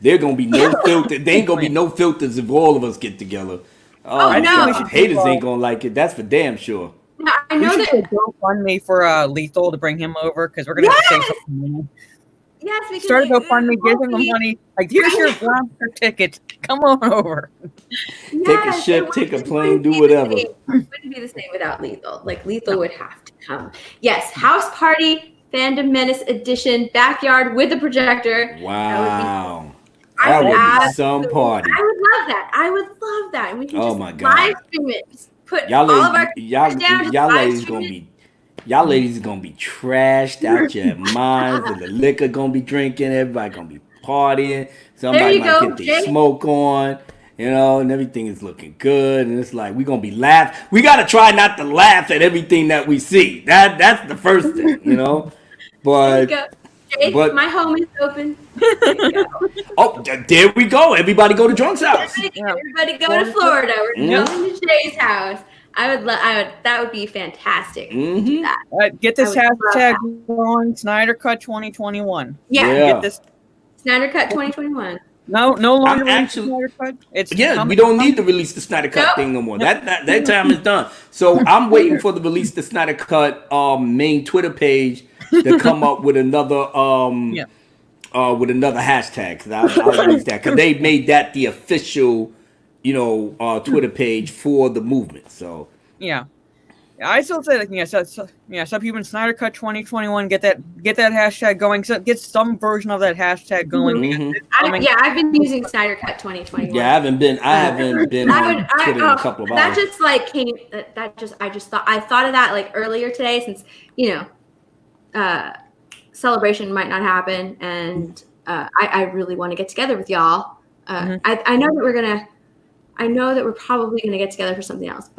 There gonna be no filter. There ain't gonna be no filters if all of us get together.
Oh no!
Haters ain't gonna like it. That's for damn sure.
No, I know that.
GoFundMe for Lethal to bring him over, because we're gonna have to say something.
Yes, because
start a GoFundMe, give him the money. Here's your blaster ticket. Come on over.
Take a ship, take a plane, do whatever.
It wouldn't be the same without Lethal. Lethal would have to come. Yes, house party, Fandom Menace edition, backyard with a projector.
Wow. That would be some party.
I would love that. And we can just live stream it. Just put
y'all
all of our
y'all ladies gonna be trashed out your minds, and the liquor gonna be drinking, everybody gonna be partying, somebody might get their smoke on. you know, and everything is looking good, and it's like we're gonna be laugh. We gotta try not to laugh at everything that we see. That's the first thing, you know.
There you
But
go. Jake, my home is open. There you go.
oh, there we go. Everybody go to Drunk's house.
Everybody go to Florida. We're going to Jay's house. I would. That would be fantastic. To do that.
Get this hashtag going. Snyder Cut 2021.
Yeah.
Get this.
Snyder Cut 2021.
No longer
actually
Snyder Cut. It's
we don't need to release the Snyder Cut thing no more. That time is done. So I'm waiting for the release the Snyder Cut main Twitter page to come up with another hashtag. Cause I'll use that because they made that the official, Twitter page for the movement. So
yeah. I still say some people in Snyder Cut 2021 get that hashtag going. So get some version of that hashtag going.
Mm-hmm. I've been using Snyder Cut 2021.
Yeah, I haven't been on Twitter in a couple of hours.
That just like came. I thought of that like earlier today, since celebration might not happen, and I really want to get together with y'all. I know that we're probably gonna get together for something else,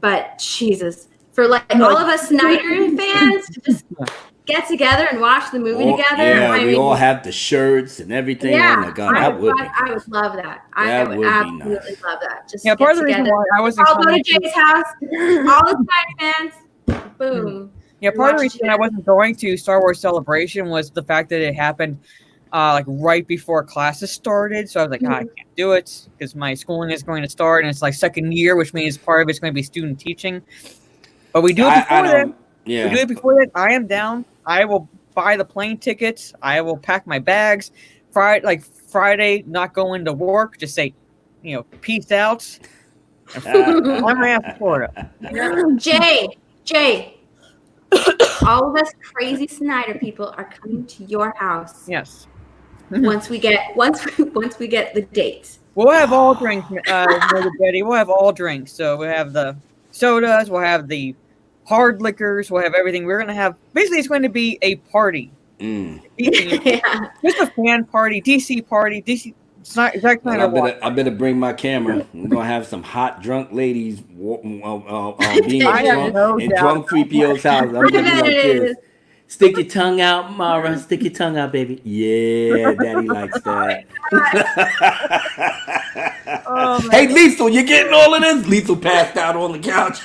but Jesus, for like all of us Snyder fans to just get together and watch the movie together.
Yeah, we all have the shirts and everything.
Yeah,
oh my God, I would
love that. I would absolutely love that. Just
part of the reason why I wasn't
I'll go to Jay's house. All the Snyder fans, boom.
Yeah, part of the reason I wasn't going to Star Wars Celebration was the fact that it happened like right before classes started. So I was like, I can't do it because my schooling is going to start, and it's like second year, which means part of it's going to be student teaching. But we do it before that. Yeah. We do it before that. I am down. I will buy the plane tickets. I will pack my bags. Friday, not going to work. Just say, peace out. I'm around Florida. Jay.
All of us crazy Snyder people are coming to your house.
Yes.
Once we get the dates.
We'll have all drinks, Betty. We'll have all drinks. So we'll have the sodas, we'll have the hard liquors, we'll have everything. We're gonna have it's going to be a party. Just a fan party, DC party, DC. It's not exactly.
I better bring my camera. We're gonna have some hot drunk ladies being drunk in drunk 3PO's house. I'm gonna be like this. Stick your tongue out, Mara. Stick your tongue out, baby. Yeah, Daddy likes that. Hey, Liesel, you getting all of this? Liesel passed out on the couch.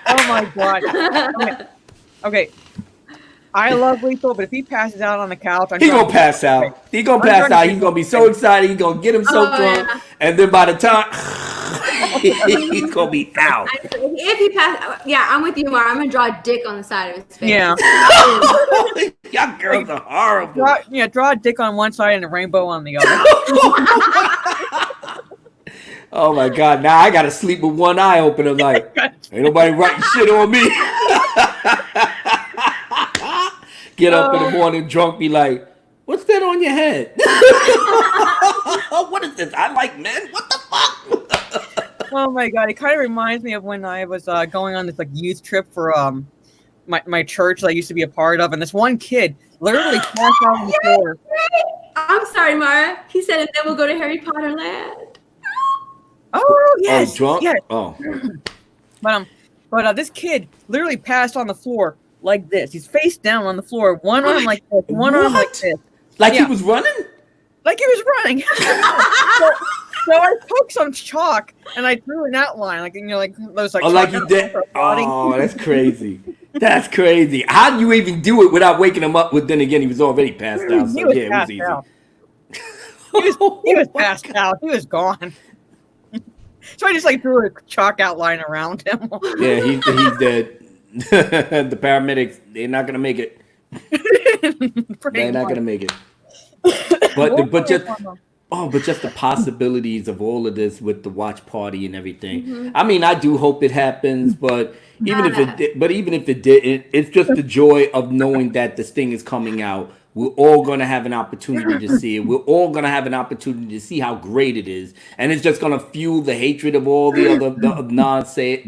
Oh my God. Okay. I love Lethal, but if he passes out on the couch,
he's gonna pass out. He's gonna pass out. He's gonna be so excited. He's gonna get him so drunk, and then by the time he's gonna be out.
If he passes, I'm with you, Mara. I'm gonna draw a dick on the side of his face.
Yeah.
Y'all girls are horrible.
Draw a dick on one side and a rainbow on the other.
Oh my God! Now I gotta sleep with one eye open. I'm like, ain't nobody writing shit on me. Get up in the morning drunk, be like, what's that on your head? What is this? I like men? What the fuck?
Oh my God, it kind of reminds me of when I was going on this like youth trip for my church that I used to be a part of, and this one kid literally passed out on the floor.
I'm sorry, Mara. He said, and then we'll go to Harry Potter Land.
Oh yes.
Oh, drunk?
Yes.
Oh.
But this kid literally passed on the floor like this. He's face down on the floor, one arm like this, one arm like this.
Like he was running?
Like he was running. So I took some chalk and I drew an outline, like those like.
Oh, like you did. Oh, that's crazy. That's crazy. How do you even do it without waking him up? But then again, he was already passed out. So it was easy.
He was passed out. He was gone. So I just drew a chalk outline around him.
Yeah, he's dead. The paramedics, they're not gonna make it. They're not gonna make it. But just the possibilities of all of this with the watch party and everything. Mm-hmm. I mean, I do hope it happens, but even if it did, it's just the joy of knowing that this thing is coming out. We're all going to have an opportunity to see it. We're all going to have an opportunity to see how great it is. And it's just going to fuel the hatred of all the other the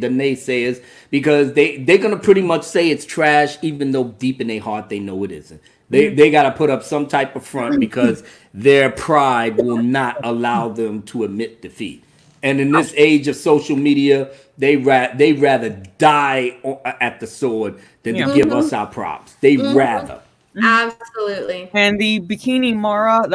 naysayers, because they're going to pretty much say it's trash, even though deep in their heart they know it isn't. They got to put up some type of front because their pride will not allow them to admit defeat. And in this age of social media, they rather die at the sword than to give us our props. They rather.
Absolutely.
And the Bikini Mara,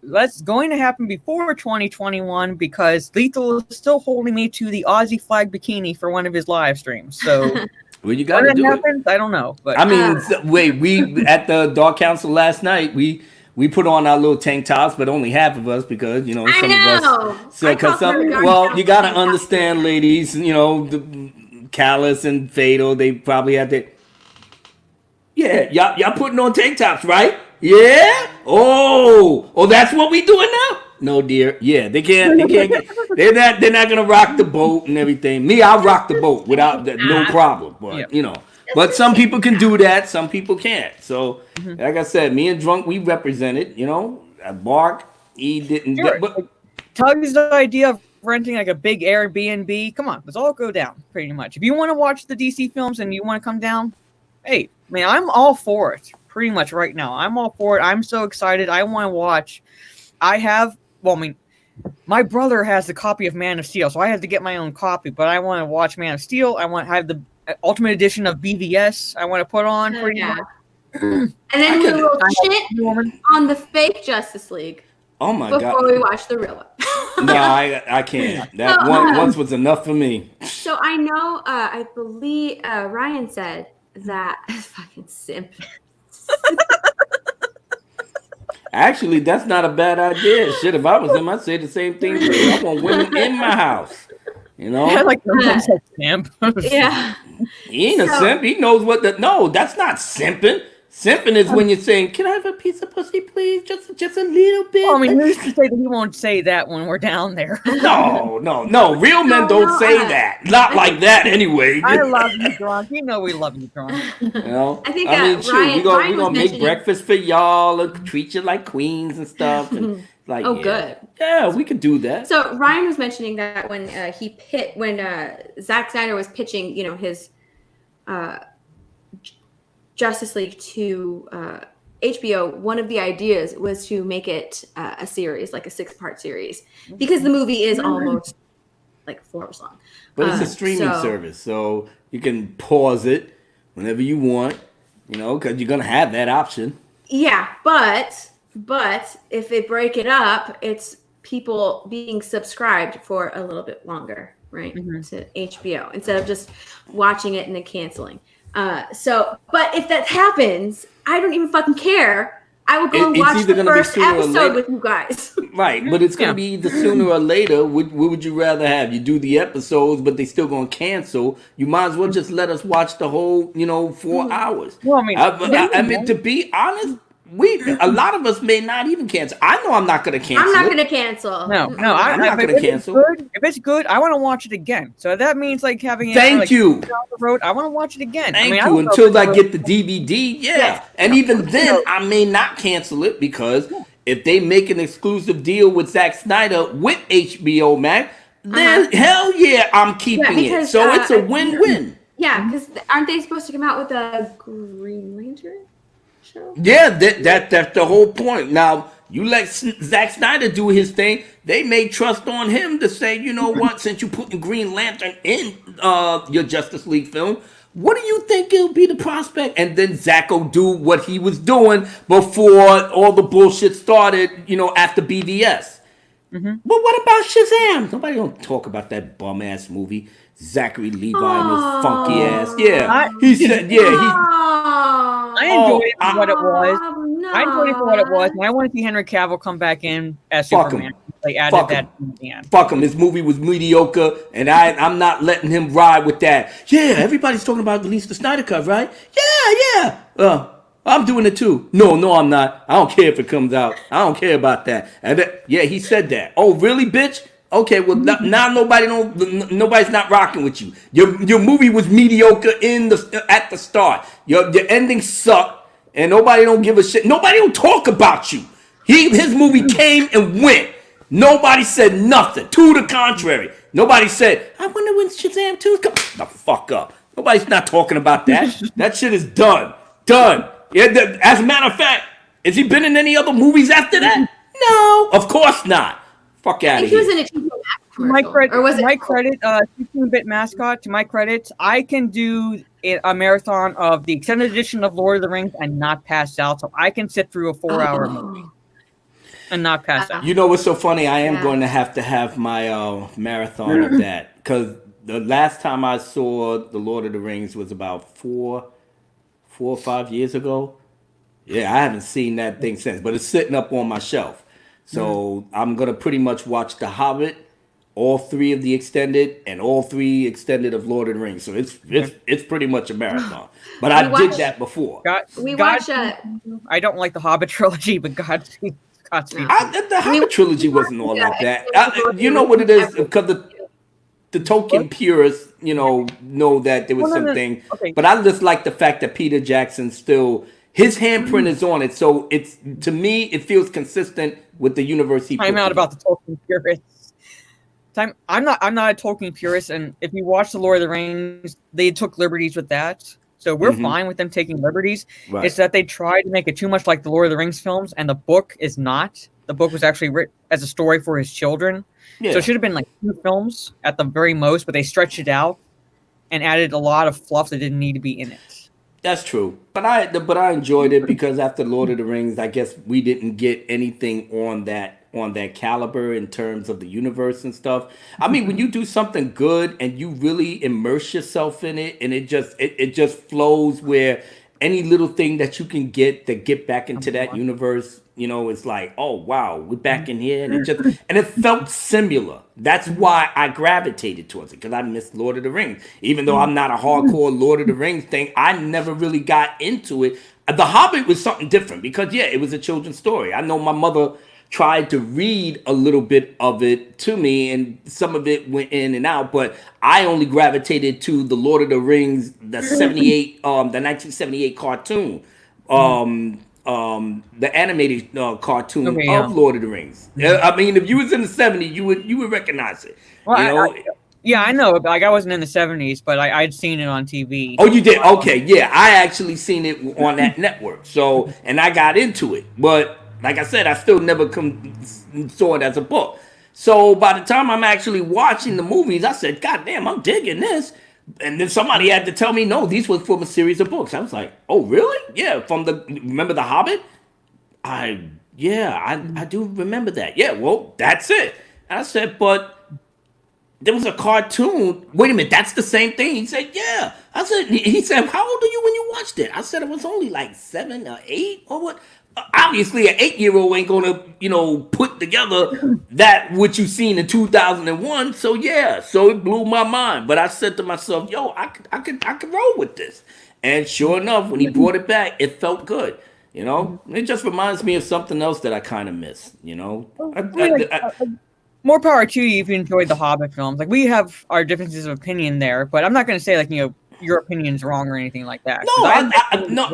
that's going to happen before 2021 because Lethal is still holding me to the Aussie flag bikini for one of his live streams. So
well, you got to do
happens, I don't know. But
I mean, wait, we at the Dark Council last night, we put on our little tank tops, but only half of us because some of us. So, you got to understand, ladies. The Callus and Fatal, they probably had to. Yeah, y'all putting on tank tops, right? Yeah. Oh, that's what we doing now. No, dear. Yeah, they can't. They're not gonna rock the boat and everything. Me, I'll rock the boat without no problem. But but some people can do that. Some people can't. So, like I said, me and Drunk, we represented. Bark, he didn't.
Sure. But Tug's idea of renting like a big Airbnb. Come on, let's all go down. Pretty much. If you want to watch the DC films and you want to come down, hey, man, I'm all for it. Pretty much right now, I'm all for it. I'm so excited. I want to watch. My brother has the copy of Man of Steel, so I had to get my own copy. But I want to watch Man of Steel. I want to have the Ultimate Edition of BVS. I want to put on. Pretty much.
And then we will shit on the fake Justice League.
Oh my god!
Before we watch the real one.
No, I can't. That once was enough for me.
So I know. I believe Ryan said that fucking simp.
Actually, that's not a bad idea. Shit, if I was him, I'd say the same thing. I want women in my house.
I like the simp.
Yeah.
He ain't a simp. He knows what no, that's not simping. Simping is when you're saying, "Can I have a piece of pussy, please? Just a little bit."
Well, who's to say that he won't say that when we're down there?
No. Real men don't say that. Not like that, anyway.
I love you, Drunk. You know we love you, Drunk.
I think
we gonna make breakfast for y'all and treat you like queens and stuff. And
good.
Yeah, we could do that.
So Ryan was mentioning that when Zack Snyder was pitching, his Justice League to HBO, one of the ideas was to make it a series, like a 6-part series, because the movie is almost like 4 hours long.
But it's a streaming service, so you can pause it whenever you want, because you're gonna have that option.
Yeah, but if they break it up, it's people being subscribed for a little bit longer, right, to HBO instead of just watching it and then canceling. But if that happens, I don't even fucking care. I will go and watch the first episode with you guys.
Right, but it's going to be either sooner or later. What would you rather have? You do the episodes, but they still going to cancel. You might as well just let us watch the whole, 4 hours.
Well,
I mean, to be honest, a lot of us may not even cancel. I know I'm not going to cancel.
I'm not going to cancel.
No,
I'm not going to cancel.
If it's good, I want to watch it again. So that means having it.
Thank you.
Down the road, I want to watch it again.
Thank you. Until I get the DVD, and even then, I may not cancel it because if they make an exclusive deal with Zack Snyder with HBO Max, then hell yeah, I'm keeping it. So it's a win-win.
Yeah, because aren't they supposed to come out with a Green Lantern?
Yeah, that's the whole point. Now, you let Zack Snyder do his thing. They may trust on him to say, you know what, since you put Green Lantern in your Justice League film, what do you think it'll be the prospect? And then Zack will do what he was doing before all the bullshit started, after BVS. But what about Shazam? Nobody don't talk about that bum-ass movie. Zachary Levi and his funky ass. Yeah.
I enjoyed it for what it was. No. I enjoyed it for what it was. And I want to see Henry Cavill come back in as Superman. They added that at the end.
Fuck him. His movie was mediocre, and I'm not letting him ride with that. Yeah, everybody's talking about release the Snyder Cut, right? Yeah. I'm doing it too. No, I'm not. I don't care if it comes out. I don't care about that. And he said that. Oh, really, bitch? Okay, well now nobody's not rocking with you. Your movie was mediocre at the start. Your ending sucked, and nobody don't give a shit. Nobody don't talk about you. His movie came and went. Nobody said nothing. To the contrary, nobody said, "I wonder when Shazam 2 comes." The fuck up. Nobody's not talking about that. That shit is done. Yeah. As a matter of fact, has he been in any other movies after that? No, of course not. Fuck
I
out
think
of
he was
here.
in a HBO Max
To my
commercial.
credit,
Or was
to
it?
my credit, 16-bit mascot. To my credit, I can do a marathon of the extended edition of Lord of the Rings and not pass out. So I can sit through a 4-hour movie and not pass out.
You know what's so funny? I am
Yeah.
going to have my marathon of that because the last time I saw the Lord of the Rings was about 4 or 5 years ago. Yeah, I haven't seen that thing since, but it's sitting up on my shelf. So I'm gonna pretty much watch The Hobbit, all three of the extended, and all three extended of Lord of the Rings. So it's pretty much a marathon. But I did that before.
We
God,
watch
I don't like the Hobbit trilogy, but Godspeed.
The Hobbit trilogy wasn't all that bad. You know what it is? Because the Tolkien purists, know that there was something.
Okay.
But I just like the fact that Peter Jackson still his handprint is on it, so it's to me it feels consistent with the universe he.
I'm out about the Tolkien purists. I'm not a Tolkien purist, and if you watch the Lord of the Rings, they took liberties with that. So we're fine with them taking liberties.
Right.
It's that they tried to make it too much like the Lord of the Rings films, and the book is not. The book was actually written as a story for his children.
Yeah.
So it should have been like 2 films at the very most, but they stretched it out and added a lot of fluff that didn't need to be in it.
That's true, but I enjoyed it because after Lord of the Rings, I guess we didn't get anything on that caliber in terms of the universe and stuff. I mean, when you do something good and you really immerse yourself in it, and it just flows where any little thing that you can get back into that universe, it's like, oh wow, we're back in here, and it felt similar. That's why I gravitated towards it, because I missed Lord of the Rings. Even though I'm not a hardcore Lord of the Rings thing, I never really got into it. The Hobbit was something different because it was a children's story. I know my mother tried to read a little bit of it to me, and some of it went in and out, but I only gravitated to the Lord of the Rings, the 1978 cartoon, the animated cartoon of Lord of the Rings. I mean, if you was in the 70s, you would recognize it.
Well, I know. Like, I wasn't in the 70s, but I'd seen it on TV.
Oh, you did? Okay, yeah. I actually seen it on that network. So, and I got into it. But like I said, I still never saw it as a book. So by the time I'm actually watching the movies, I said, God damn, I'm digging this. And then somebody had to tell me, no, these were from a series of books. I was like, oh, really? Yeah, remember The Hobbit? I do remember that. Yeah, well, that's it. And I said, but there was a cartoon. Wait a minute, that's the same thing? He said, yeah. He said, how old are you when you watched it? I said, it was only like 7 or 8 or what? Obviously, an 8-year-old ain't gonna, put together that what you seen in 2001. So so it blew my mind. But I said to myself, yo, I could roll with this. And sure enough, when he brought it back, it felt good. It just reminds me of something else that I kind of miss.
More power to you if you enjoyed the Hobbit films. Like, we have our differences of opinion there, but I'm not going to say your opinion's wrong or anything like that.
No,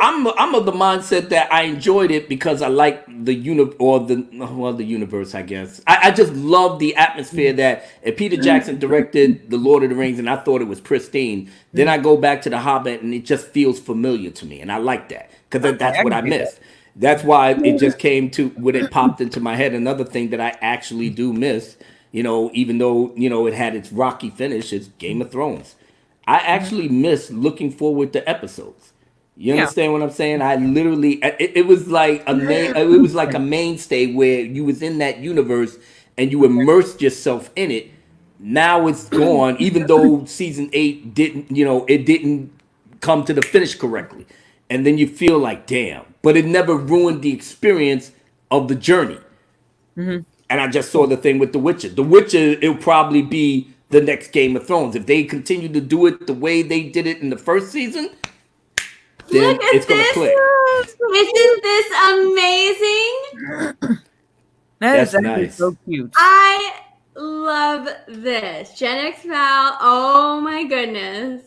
I'm of the mindset that I enjoyed it because I like the universe, I guess. I just love the atmosphere that if Peter Jackson directed The Lord of the Rings and I thought it was pristine, then I go back to The Hobbit and it just feels familiar to me, and I like that because that's what I missed. That's why it just came to when it popped into my head. Another thing that I actually do miss, even though it had its rocky finish, is Game of Thrones. I actually miss looking forward to episodes. You understand what I'm saying? I literally, it was like a mainstay where you was in that universe and you immersed yourself in it. Now it's gone, even though season 8 didn't come to the finish correctly. And then you feel like, damn, but it never ruined the experience of the journey. And I just saw the thing with The Witcher. The Witcher, it'll probably be the next Game of Thrones. If they continue to do it the way they did it in the first season, then it's going to click.
Isn't this amazing?
That's
nice.
So cute.
I love this. Gen X Val, oh my goodness.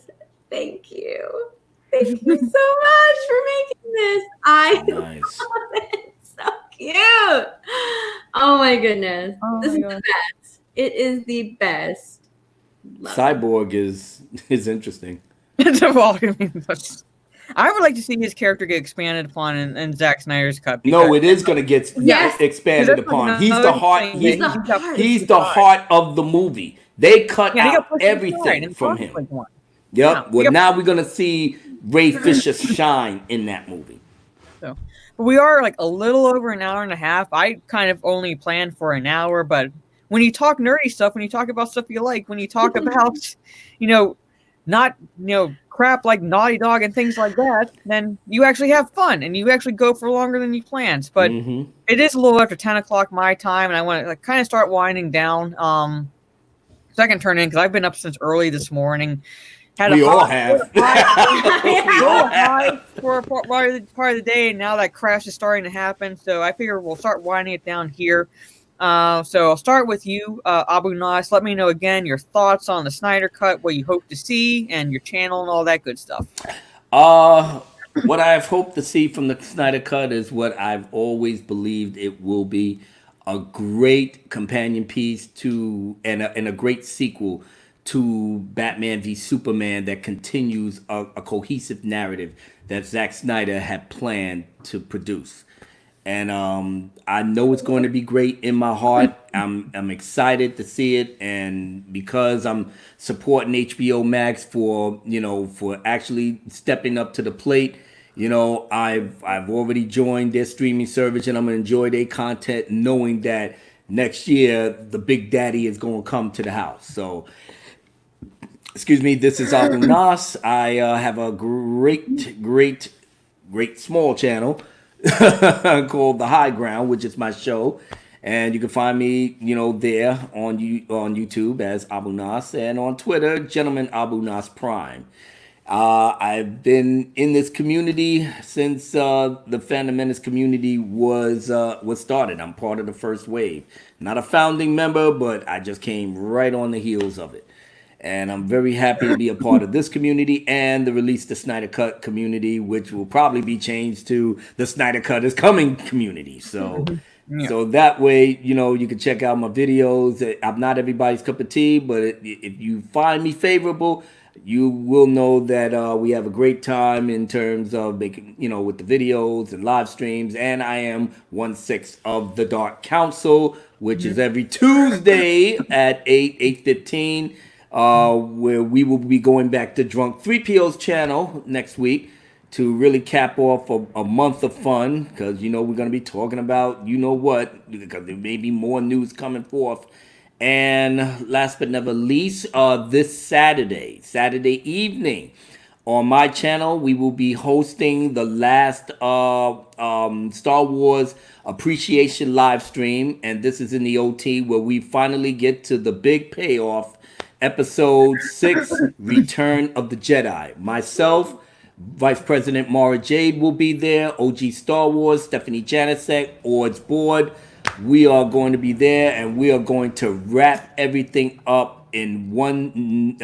Thank you. Thank you so much for making this. I love it. So cute. Oh my goodness. This is the best. It is the best.
Cyborg is interesting.
It's a I would like to see his character get expanded upon in Zack Snyder's cut.
No, it is going to get
Yes.
expanded upon. He's the heart.
He's the heart.
He's the heart of the movie. They cut
he got
out
pushed
everything
aside
from
and
him.
like one.
Yep.
Yeah,
Well, now we're going to see Ray Fisher shine in that movie.
So, but we are like a little over an hour and a half. I kind of only planned for an hour, but when you talk nerdy stuff, when you talk about stuff you like, when you talk about, not, crap like Naughty Dog and things like that, then you actually have fun and you actually go for longer than you planned. But it is a little after 10 o'clock my time, and I want to kind of start winding down. So I can turn in because I've been up since early this morning.
We all have.
For part of the day, and now that crash is starting to happen. So I figure we'll start winding it down here. So I'll start with you, Abu Nas. Let me know again your thoughts on the Snyder Cut, what you hope to see, and your channel and all that good stuff.
What I've hoped to see from the Snyder Cut is what I've always believed it will be: a great companion piece to and a great sequel to Batman v Superman that continues a cohesive narrative that Zack Snyder had planned to produce. And I know it's going to be great in my heart. I'm excited to see it, and because I'm supporting HBO Max for actually stepping up to the plate. I've already joined their streaming service, and I'm gonna enjoy their content, knowing that next year the Big Daddy is going to come to the house. So, excuse me, this is Abu Nas. I have a great small channel called The High Ground, which is my show, and you can find me, there on YouTube as Abu Nas, and on Twitter, Gentleman Abu Nas Prime. I've been in this community since the Phantom Menace community was started. I'm part of the first wave. Not a founding member, but I just came right on the heels of it. And I'm very happy to be a part of this community and the Release the Snyder Cut community, which will probably be changed to the Snyder Cut is Coming community. So, so that way, you can check out my videos. I'm not everybody's cup of tea, but if you find me favorable, you will know that we have a great time in terms of making, with the videos and live streams. And I am 1/6 of the Dark Council, which is every Tuesday at 8:15. Where we will be going back to Drunk 3PO's channel next week to really cap off a month of fun, because we're going to be talking about what, because there may be more news coming forth. And last but never least, this Saturday evening on my channel, we will be hosting the last Star Wars appreciation live stream, and this is in the OT where we finally get to the big payoff. Episode 6, Return of the Jedi. Myself, Vice President Mara Jade will be there. OG Star Wars, Stephanie Janicek, Ord's Board. We are going to be there, and we are going to wrap everything up in one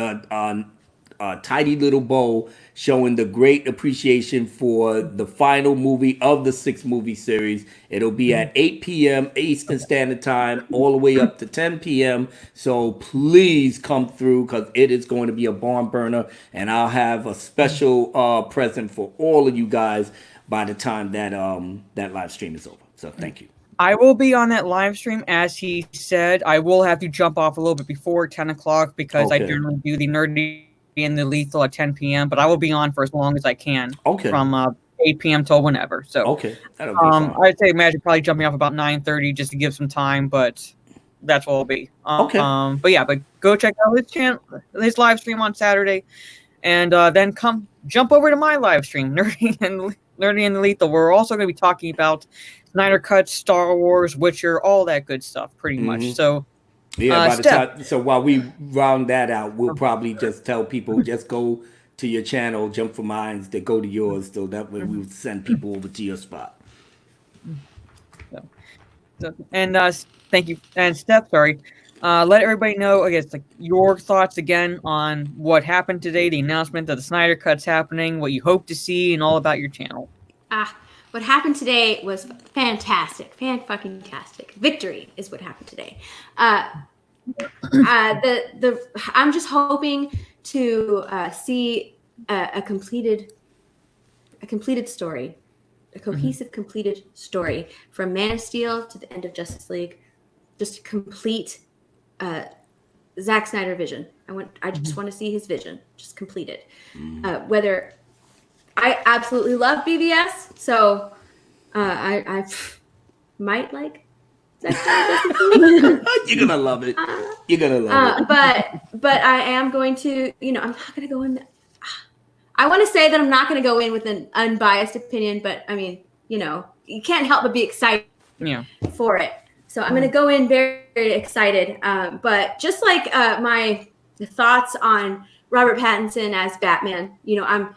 tidy little bow, showing the great appreciation for the final movie of the 6-movie series. It'll be at 8 p.m. Eastern Standard Time, all the way up to 10 p.m. So please come through, because it is going to be a barn burner, and I'll have a special present for all of you guys by the time that that live stream is over. So thank you.
I will be on that live stream, as he said. I will have to jump off a little bit before 10 o'clock because I generally do the nerdy and the lethal at 10 p.m. But I will be on for as long as I can, from 8 p.m. till whenever. So I'd say imagine probably jumping off about 9:30 just to give some time, but that's what it'll be. But go check out his channel, his live stream on Saturday, and then jump over to my live stream, Nerdy and Lethal. We're also going to be talking about Snyder Cut, Star Wars, Witcher, all that good stuff, pretty much. So,
by the time, so while we round that out, we'll probably just tell people just go to your channel, jump for mine, to go to yours, so that way we'll send people over to your spot.
Thank you, and Steph. Sorry, let everybody know, I guess, like your thoughts again on what happened today, the announcement that the Snyder Cut's happening, what you hope to see, and all about your channel.
What happened today was fantastic. Fan-fucking-tastic. Victory is what happened today. I'm just hoping to see a completed a completed story, a cohesive, completed story from Man of Steel to the end of Justice League. Just a complete Zack Snyder vision. I just want to see his vision just completed. Whether I absolutely love BVS, so I might like Zack Snyder.
You're gonna love it. You're gonna love it.
But I am going to, I'm not going to go in. I want to say that I'm not going to go in with an unbiased opinion, but I mean, you can't help but be excited for it. So I'm going to go in very, very excited. But just like my thoughts on Robert Pattinson as Batman, I'm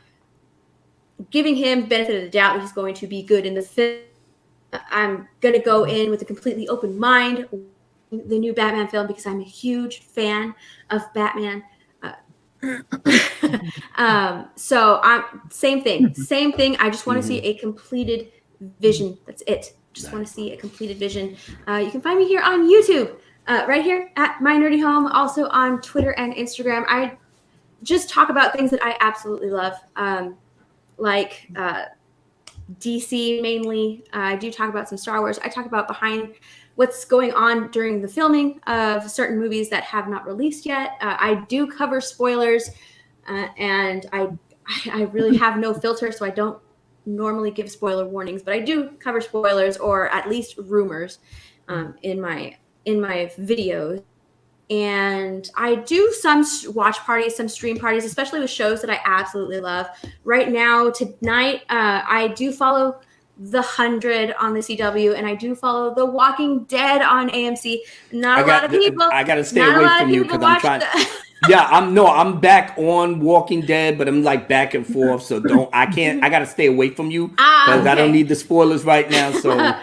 giving him benefit of the doubt that he's going to be good in the film. I'm going to go in with a completely open mind, the new Batman film, because I'm a huge fan of Batman. So same thing. I just want to see a completed vision. That's it. Just want to see a completed vision. You can find me here on YouTube, right here at My Nerdy Home. Also on Twitter and Instagram. I just talk about things that I absolutely love, like DC mainly. I do talk about some Star Wars. I talk about behind what's going on during the filming of certain movies that have not released yet. I do cover spoilers, and I really have no filter, so I don't normally give spoiler warnings, but I do cover spoilers or at least rumors in my videos. And I do some watch parties, some stream parties, especially with shows that I absolutely love. Right now, tonight, I do follow The 100 on the CW, and I do follow The Walking Dead on AMC. Not a lot of people.
I gotta stay away from you because I'm trying. Yeah, I'm back on Walking Dead, but I'm like back and forth. So I gotta stay away from you because I don't need the spoilers right now. So.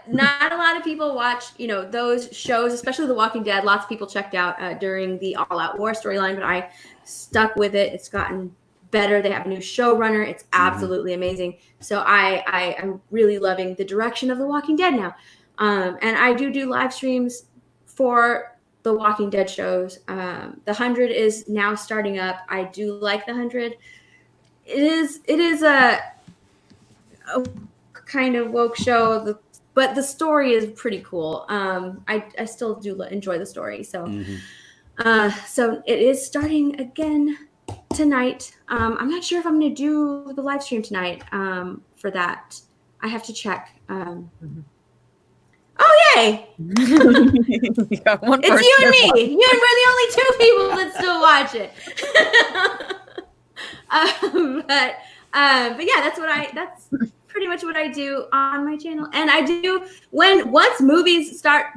Not a lot of people watch, those shows, especially The Walking Dead. Lots of people checked out during the All Out War storyline, but I stuck with it. It's gotten better. They have a new showrunner. It's absolutely amazing. So I am really loving the direction of The Walking Dead now. And I do live streams for The Walking Dead shows. The 100 is now starting up. I do like The 100. It is a kind of woke show, but the story is pretty cool. I still do enjoy the story. So, so it is starting again tonight. I'm not sure if I'm going to do the live stream tonight for that. I have to check. Oh, yay! It's you and me. You and we're the only two people that still watch it. But yeah, that's pretty much what I do on my channel. And I do, once movies start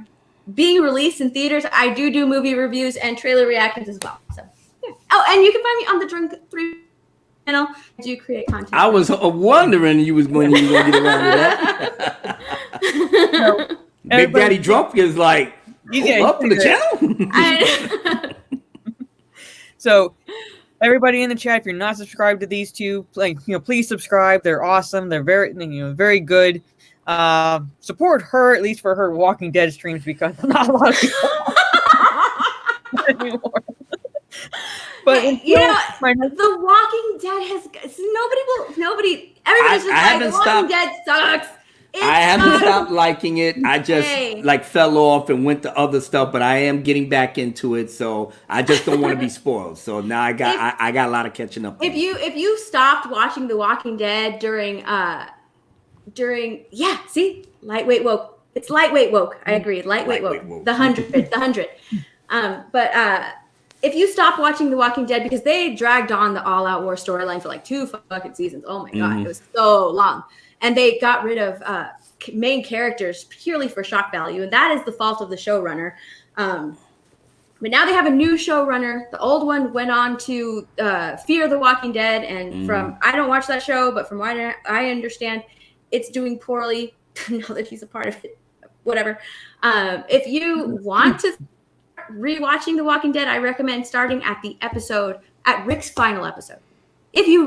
being released in theaters, I do movie reviews and trailer reactions as well. So, yeah. Oh, and you can find me on the Drunk 3 channel. I do create content.
I was wondering when you was going to get around to that. Big Daddy Drunk is like, up to the channel.
So, everybody in the chat, if you're not subscribed to these two, please subscribe. They're awesome. They're very, very good. Support her, at least for her Walking Dead streams, because not a lot of people anymore. But
The Walking Dead has nobody. Everybody's just like, The Walking Dead sucks.
I haven't stopped liking it. I just fell off and went to other stuff, but I am getting back into it. So I just don't want to be spoiled. So now I got a lot of catching up.
If you stopped watching The Walking Dead during lightweight woke. It's lightweight woke. I agree. Lightweight woke. The 100. But if you stopped watching The Walking Dead because they dragged on the All Out War storyline for like 2 fucking seasons. Oh my god, it was so long. And they got rid of main characters purely for shock value. And that is the fault of the showrunner. But now they have a new showrunner. The old one went on to Fear the Walking Dead. And I don't watch that show, but from what I understand, it's doing poorly now that he's a part of it. Whatever. If you want to rewatching The Walking Dead, I recommend starting at Rick's final episode. If you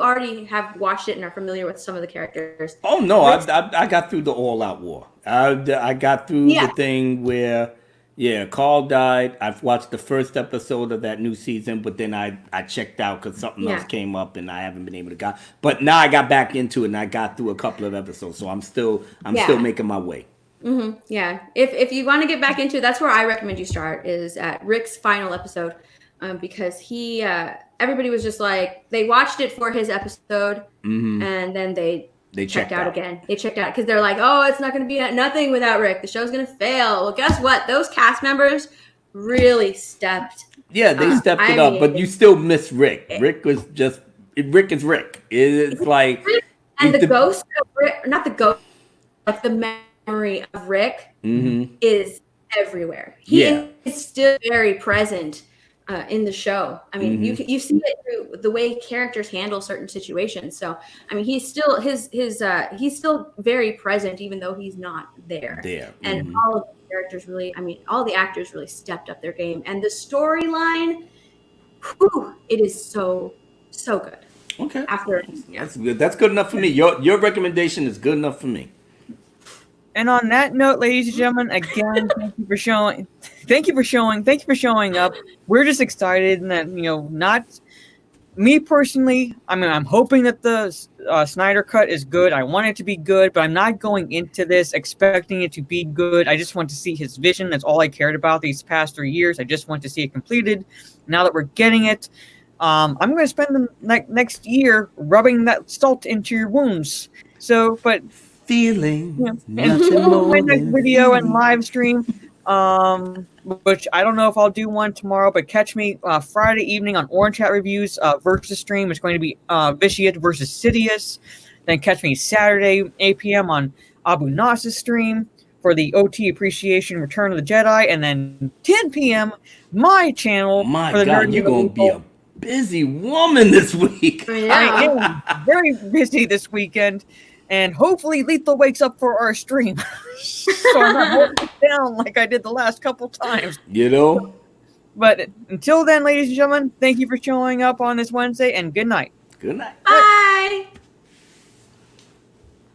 already have watched it and are familiar with some of the characters.
Oh no, I got through the All Out War. I got through the thing where Yeah, Carl died. I've watched the first episode of that new season, but then I checked out because something else came up, and I haven't been able to go. But now I got back into it, and I got through a couple of episodes, so I'm still making my way.
Mm-hmm. Yeah, if you want to get back into it, that's where I recommend you start, is at Rick's final episode, because he everybody was just like, they watched it for his episode, and then they checked out again. They checked out because they're like, oh, it's not going to be nothing without Rick. The show's going to fail. Well, guess what? Those cast members really stepped.
Yeah, they stepped it up, but you still miss Rick. Rick is Rick. It's like,
and the ghost of Rick, not the ghost, like the memory of Rick is everywhere. He is still very present in the show. I mean, you see it through the way characters handle certain situations. So, I mean, he's still he's still very present, even though he's not there. And all of the characters really, I mean, all the actors really stepped up their game. And the storyline, it is so good.
Okay,
That's
good. That's good enough for me. Your recommendation is good enough for me.
And on that note, ladies and gentlemen, again, thank you for showing up. We're just excited, and that, not me personally. I mean, I'm hoping that the Snyder Cut is good. I want it to be good, but I'm not going into this expecting it to be good. I just want to see his vision. That's all I cared about these past 3 years. I just want to see it completed. Now that we're getting it, I'm going to spend the next year rubbing that salt into your wounds. So, but
feeling
my next video and live stream, which I don't know if I'll do one tomorrow, but catch me Friday evening on Orange Hat Reviews versus stream. It's going to be Vitiate versus Sidious. Then catch me Saturday 8 p.m. on Abu Nas's stream for the OT Appreciation Return of the Jedi, and then 10 p.m. my channel.
My for the God, you're gonna be a busy woman this week.
I am very busy this weekend. And hopefully Lethal wakes up for our stream. So I'm not holding it down like I did the last couple times.
But
until then, ladies and gentlemen, thank you for showing up on this Wednesday, and good night.
Good night.
Bye.